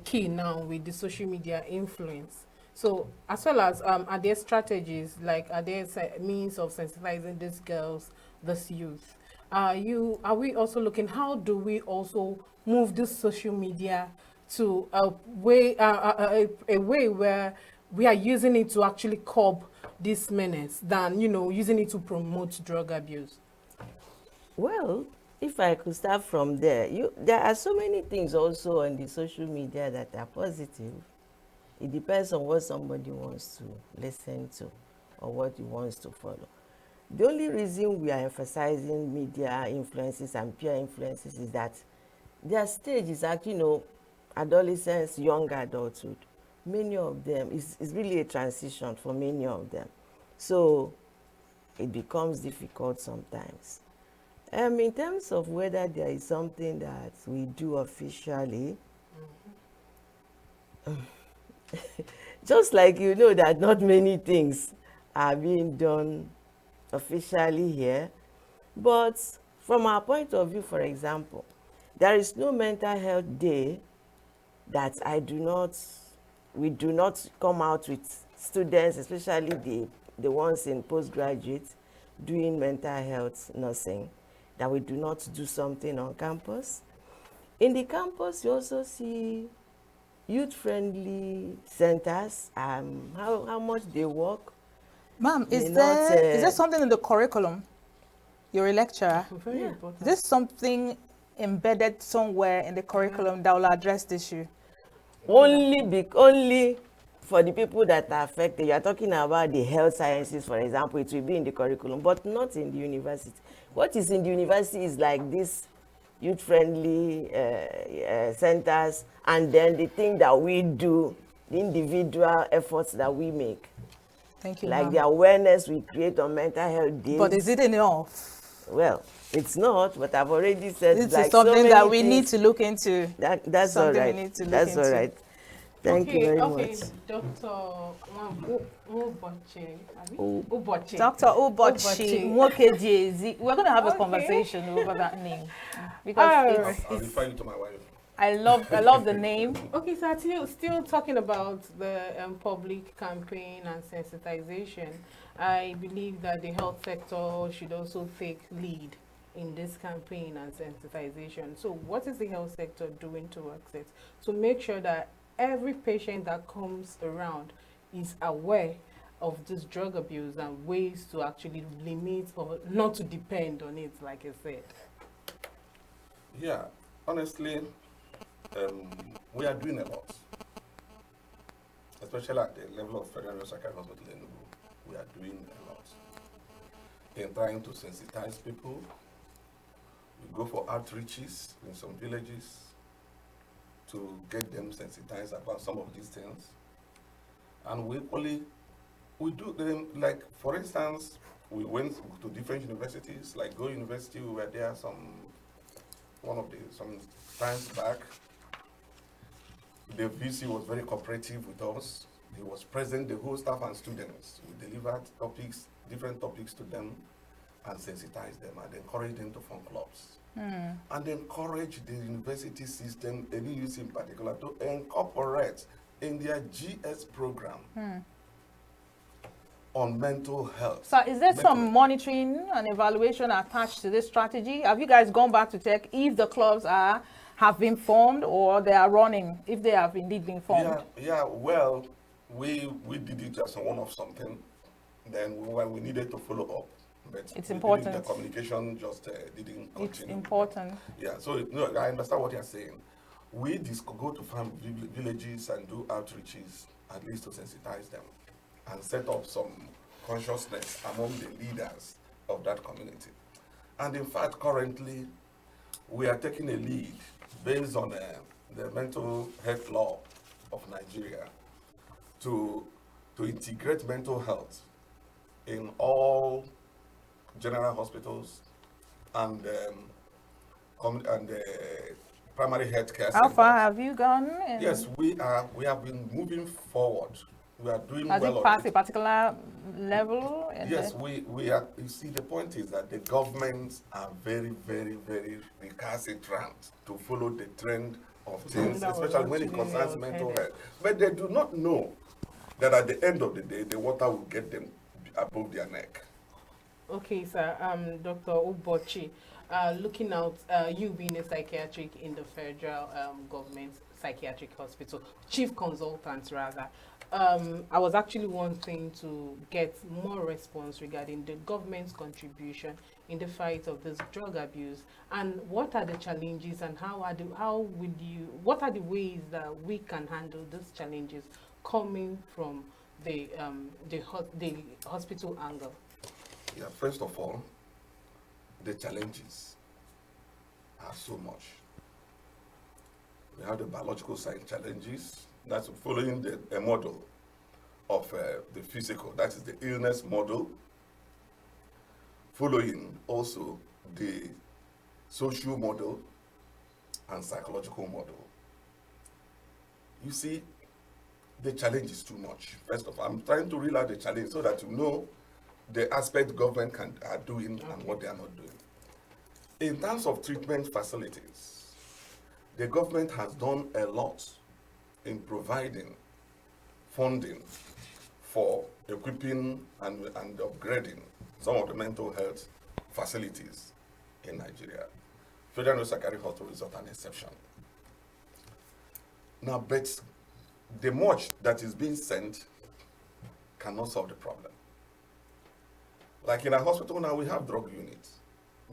keen now with the social media influence. So as well as are there strategies, like are there means of sensitizing these girls, this youth? Are we also looking, how do we also move this social media to a way where we are using it to actually curb this menace than, using it to promote drug abuse? Well, if I could start from there, there are so many things also on the social media that are positive. It depends on what somebody wants to listen to or what he wants to follow. The only reason we are emphasizing media influences and peer influences is that their stage is actually, adolescence, young adulthood. Many of them, is really a transition for many of them. So it becomes difficult sometimes. In terms of whether there is something that we do officially, just like that not many things are being done officially here, but from our point of view, for example, there is no mental health day that we do not come out with students, especially the ones in postgraduate doing mental health nursing, that we do not do something on campus. In the campus, you also see youth-friendly centers, how much they work. Ma'am, is there something in the curriculum? You're a lecturer. Very important. Is there something embedded somewhere in the curriculum that will address this issue? Only for the people that are affected. You are talking about the health sciences, for example, it will be in the curriculum, but not in the university. What is in the university is like this youth-friendly centers, and then the thing that we do, the individual efforts that we make. Thank you, like the awareness we create on mental health days. But is it enough? Well, it's not, but I've already said this like is something so that we things, need to look into. That's all right. That's all right. Thank you very much. Dr. Ubochi. Dr. Ubochi Nwokediezi. We're going to have a conversation over that name. Because I'll refer you to my wife. I love the name. Okay, so still talking about the public campaign and sensitization, I believe that the health sector should also take lead in this campaign and sensitization. So what is the health sector doing towards it to make sure that every patient that comes around is aware of this drug abuse and ways to actually limit or not to depend on it, like I said? Yeah, honestly, we are doing a lot, especially at the level of Federal Psychiatric Hospital in Enugu. We are doing a lot in trying to sensitize people. We go for outreaches in some villages to get them sensitized about some of these things. And we do them, like, for instance, we went to different universities, like Go University. We were there some times back. The VC was very cooperative with us. He was present, the whole staff and students. We delivered different topics to them and sensitized them and encouraged them to form clubs. And encourage the university system, the NUC in particular, to incorporate in their GS program on mental health. So is there some monitoring and evaluation attached to this strategy? Have you guys gone back to check if the clubs have been formed or they are running, if they have indeed been formed? Yeah, well, we did it as a one-off something. Then when we needed to follow up, but it's important. The communication just didn't continue. It's important. Yeah, so no, I understand what you're saying. We go to farm villages and do outreaches, at least to sensitize them, and set up some consciousness among the leaders of that community. And in fact, currently, we are taking a lead based on the mental health law of Nigeria to integrate mental health in all general hospitals and primary health care centers. How far have you gone? Yes, we have been moving forward. We are doing well. Has it passed a particular level? Yes, we are. You see, the point is that the governments are very, very, very recalcitrant to follow the trend of things, especially when it concerns mental health. But they do not know that at the end of the day, the water will get them above their neck. Okay, sir. Dr. Ubochi, looking out, you being a psychiatric in the federal government psychiatric hospital, chief consultant rather, I was actually wanting to get more response regarding the government's contribution in the fight of this drug abuse, and what are the challenges and what are the ways that we can handle these challenges coming from the hospital angle? Yeah, first of all, the challenges are so much. We have the biological science challenges. That's following a model of the physical, that is the illness model. Following also the social model and psychological model. You see, the challenge is too much. First of all, I'm trying to reel out the challenge so that you know the aspect government are doing and what they are not doing. In terms of treatment facilities, the government has done a lot in providing funding for equipping and upgrading some of the mental health facilities in Nigeria. Federal Psychiatric Hospital is not an exception. Now, but the much that is being sent cannot solve the problem. Like in a hospital now, we have drug units,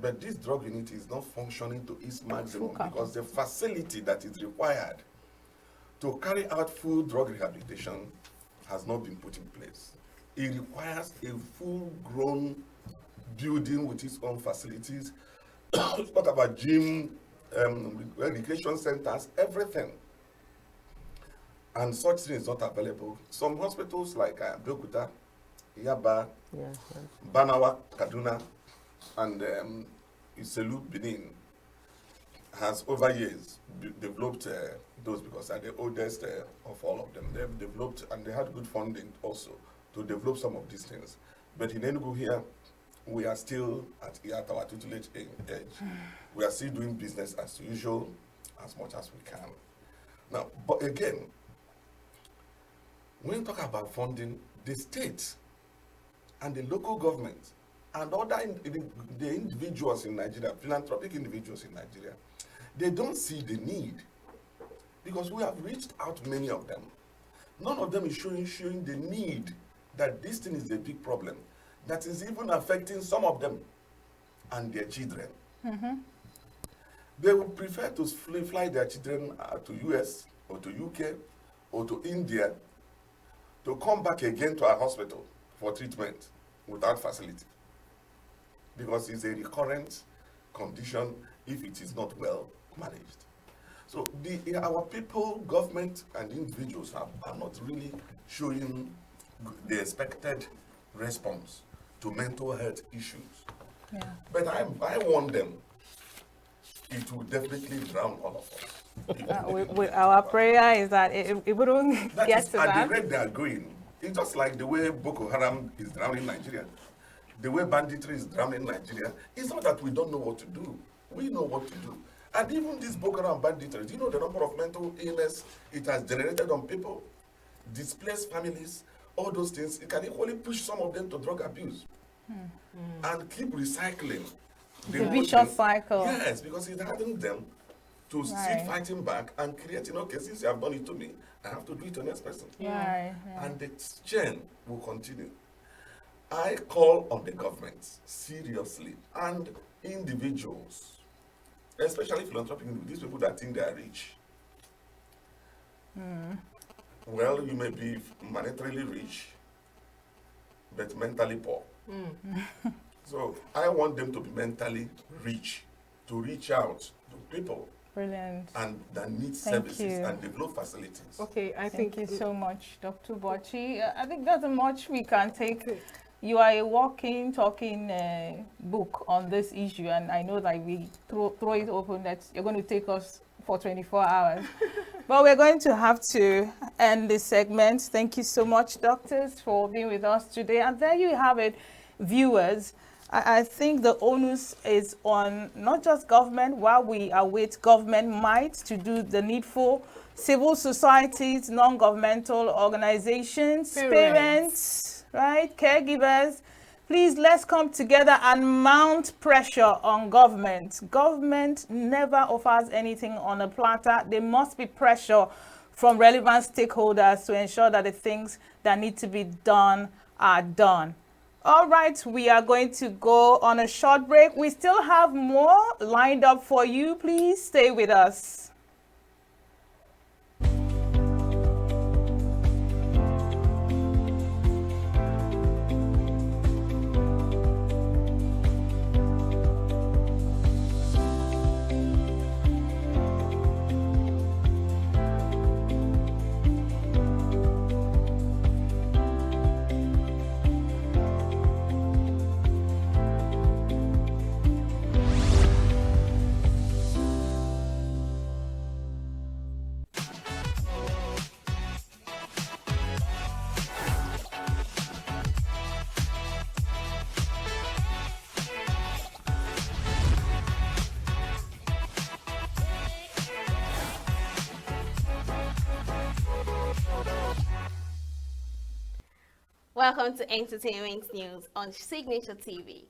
but this drug unit is not functioning to its maximum because the facility that is required to carry out full drug rehabilitation has not been put in place. It requires a full-grown building with its own facilities. Talk about gym, education centers, everything. And such thing is not available. Some hospitals like Abeokuta, Yaba, Banawa, Kaduna, and Iselu, Benin, has over years developed those because they're the oldest of all of them. They've developed, and they had good funding also to develop some of these things. But in Enugu here, we are still at our tutelage age. We are still doing business as usual. as much as we can. Now, but again, when you talk about funding, the state and the local government and the individuals in Nigeria, philanthropic individuals in Nigeria, they don't see the need because we have reached out many of them. None of them is showing the need that this thing is a big problem that is even affecting some of them and their children. They would prefer to fly their children to US or to UK or to India to come back again to our hospital for treatment without facility because it's a recurrent condition if it is not well managed. So our people, government, and individuals are not really showing the expected response to mental health issues. Yeah. But I warn them, it will definitely drown all of us. Our prayer is that it wouldn't get to that. At the rate they are going, it's just like the way Boko Haram is drowning Nigeria, the way banditry is drowning Nigeria. It's not that we don't know what to do. We know what to do. And even this Boko Haram banditry, do you know the number of mental illness it has generated on people, displaced families, all those things? It can equally push some of them to drug abuse and keep recycling. The vicious cycle. Yes, because it hardens them to sit fighting back and creating, okay, since you have done it to me, I have to do it to the next person. And the chain will continue. I call on the government seriously and individuals, especially philanthropic, these people that think they are rich. Well, you may be monetarily rich, but mentally poor. So I want them to be mentally rich, to reach out to people. Brilliant. And that need services and develop facilities. Okay, Thank you so much, Dr. Bocci. I think there's much we can take. You are a walking, talking book on this issue, and I know that we throw it open that you're going to take us for 24 hours. But we're going to have to end this segment. Thank you so much, doctors, for being with us today. And there you have it, viewers. I think the onus is on not just government, while we await government might to do the needful, civil societies, non-governmental organizations, parents, right, caregivers. Please, let's come together and mount pressure on government. Government never offers anything on a platter. There must be pressure from relevant stakeholders to ensure that the things that need to be done are done. All right, we are going to go on a short break. We still have more lined up for you. Please stay with us. Welcome to Entertainment News on Signature TV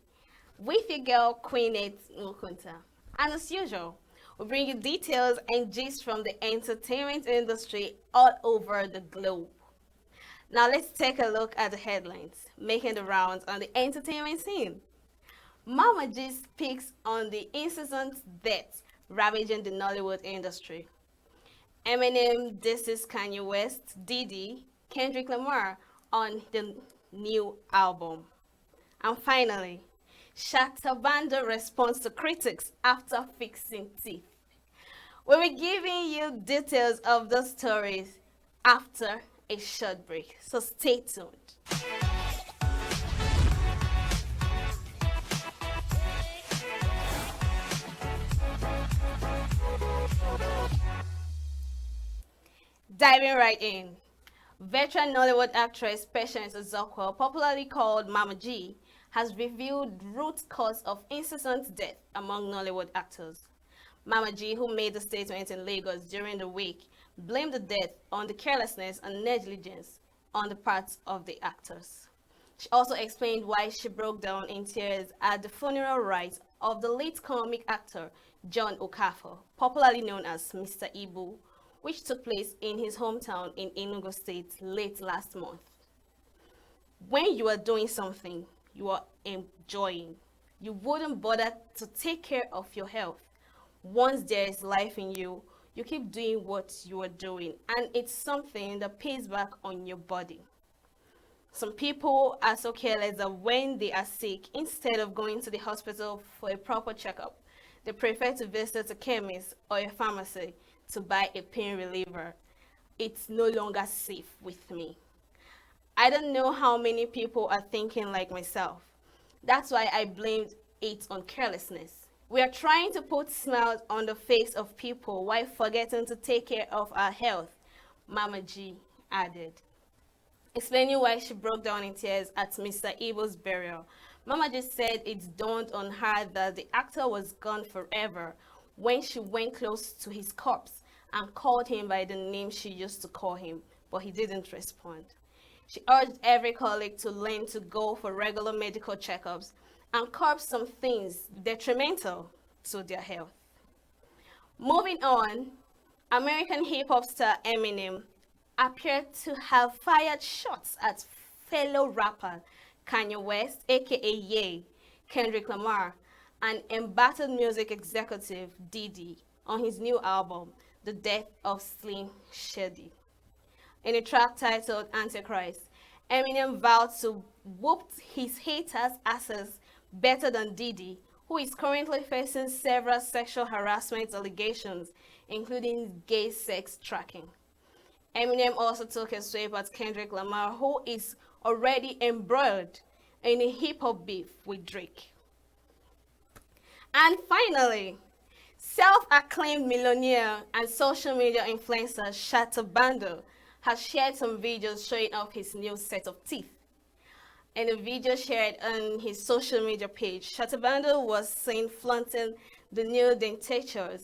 with your girl Queenette Mukunta. And as usual, we bring you details and gist from the entertainment industry all over the globe. Now let's take a look at the headlines making the rounds on the entertainment scene. Mama G speaks on the incessant death ravaging the Nollywood industry. Eminem disses Kanye West, Diddy, Kendrick Lamar on the new album. And finally, Shatta Banda responds to critics after fixing teeth. We'll be giving you details of the stories after a short break, so stay tuned. Diving right in. Veteran Nollywood actress Patience Ozokwo, popularly called Mama G, has revealed root cause of incessant death among Nollywood actors. Mama G, who made the statement in Lagos during the week, blamed the death on the carelessness and negligence on the part of the actors. She also explained why she broke down in tears at the funeral rites of the late comic actor John Okafor, popularly known as Mr. Ibu, which took place in his hometown in Enugu State late last month. When you are doing something you are enjoying, you wouldn't bother to take care of your health. Once there is life in you, you keep doing what you are doing, and it's something that pays back on your body. Some people are so careless that when they are sick, instead of going to the hospital for a proper checkup, they prefer to visit a chemist or a pharmacy to buy a pain reliever. It's no longer safe with me. I don't know how many people are thinking like myself. That's why I blamed it on carelessness. We are trying to put smiles on the face of people while forgetting to take care of our health, Mama G added. Explaining why she broke down in tears at Mr. Ibu's burial, Mama G said it dawned on her that the actor was gone forever when she went close to his corpse and called him by the name she used to call him, but he didn't respond. She urged every colleague to learn to go for regular medical checkups and curb some things detrimental to their health. Moving on, American hip-hop star Eminem appeared to have fired shots at fellow rapper Kanye West, aka Ye, Kendrick Lamar, and embattled music executive Diddy on his new album, The Death of Slim Shady. In a track titled Antichrist, Eminem vowed to whoop his haters' asses better than Diddy, who is currently facing several sexual harassment allegations, including gay sex tracking. Eminem also took a swipe at Kendrick Lamar, who is already embroiled in a hip-hop beef with Drake. And finally, self-acclaimed millionaire and social media influencer Shatta Bundle has shared some videos showing off his new set of teeth. In a video shared on his social media page, Shatta Bundle was seen flaunting the new dentures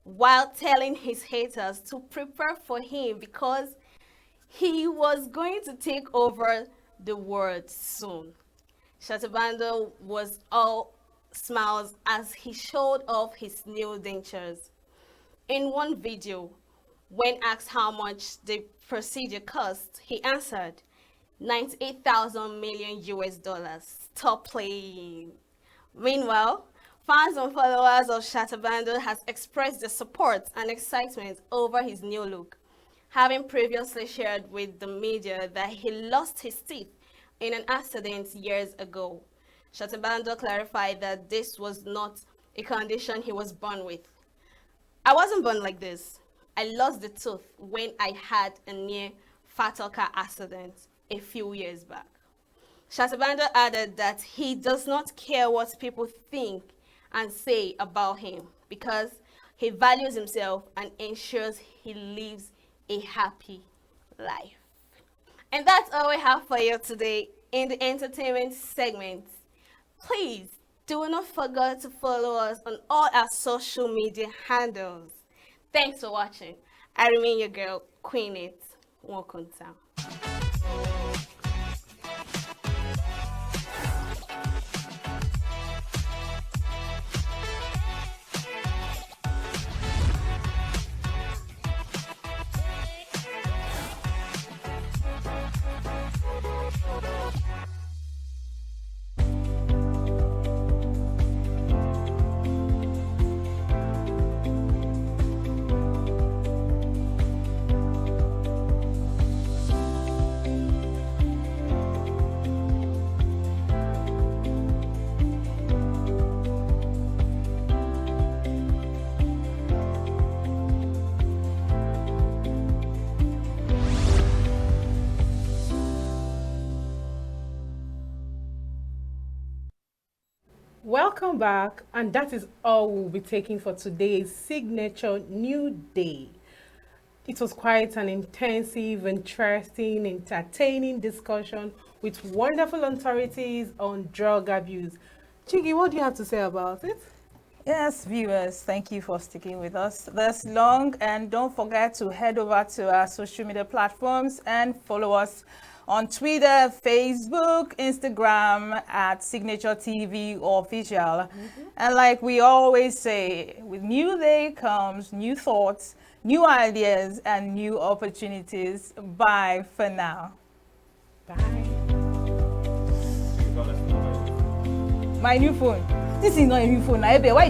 while telling his haters to prepare for him because he was going to take over the world soon. Shatta Bundle was all smiles as he showed off his new dentures. In one video, when asked how much the procedure cost, he answered, $98,000 million US. Stop playing. Meanwhile, fans and followers of Shatta Bundle has expressed their support and excitement over his new look, having previously shared with the media that he lost his teeth in an accident years ago. Shatta Bundle clarified that this was not a condition he was born with. I wasn't born like this. I lost the tooth when I had a near fatal car accident a few years back. Shatta Bundle added that he does not care what people think and say about him because he values himself and ensures he lives a happy life. And that's all we have for you today in the entertainment segment. Please do not forget to follow us on all our social media handles. Thanks for watching. I remain your girl, Queen Nwokonta. Welcome back, and that is all we'll be taking for today's signature New Day. It was quite an intensive, interesting, entertaining discussion with wonderful authorities on drug abuse. Chigi, what do you have to say about it? Yes, viewers, thank you for sticking with us this long. And don't forget to head over to our social media platforms and follow us on Twitter, Facebook, Instagram at Signature TV Official. And like we always say, with new day comes new thoughts, new ideas, and new opportunities. Bye for now. Bye. My new phone. This is not a new phone. Why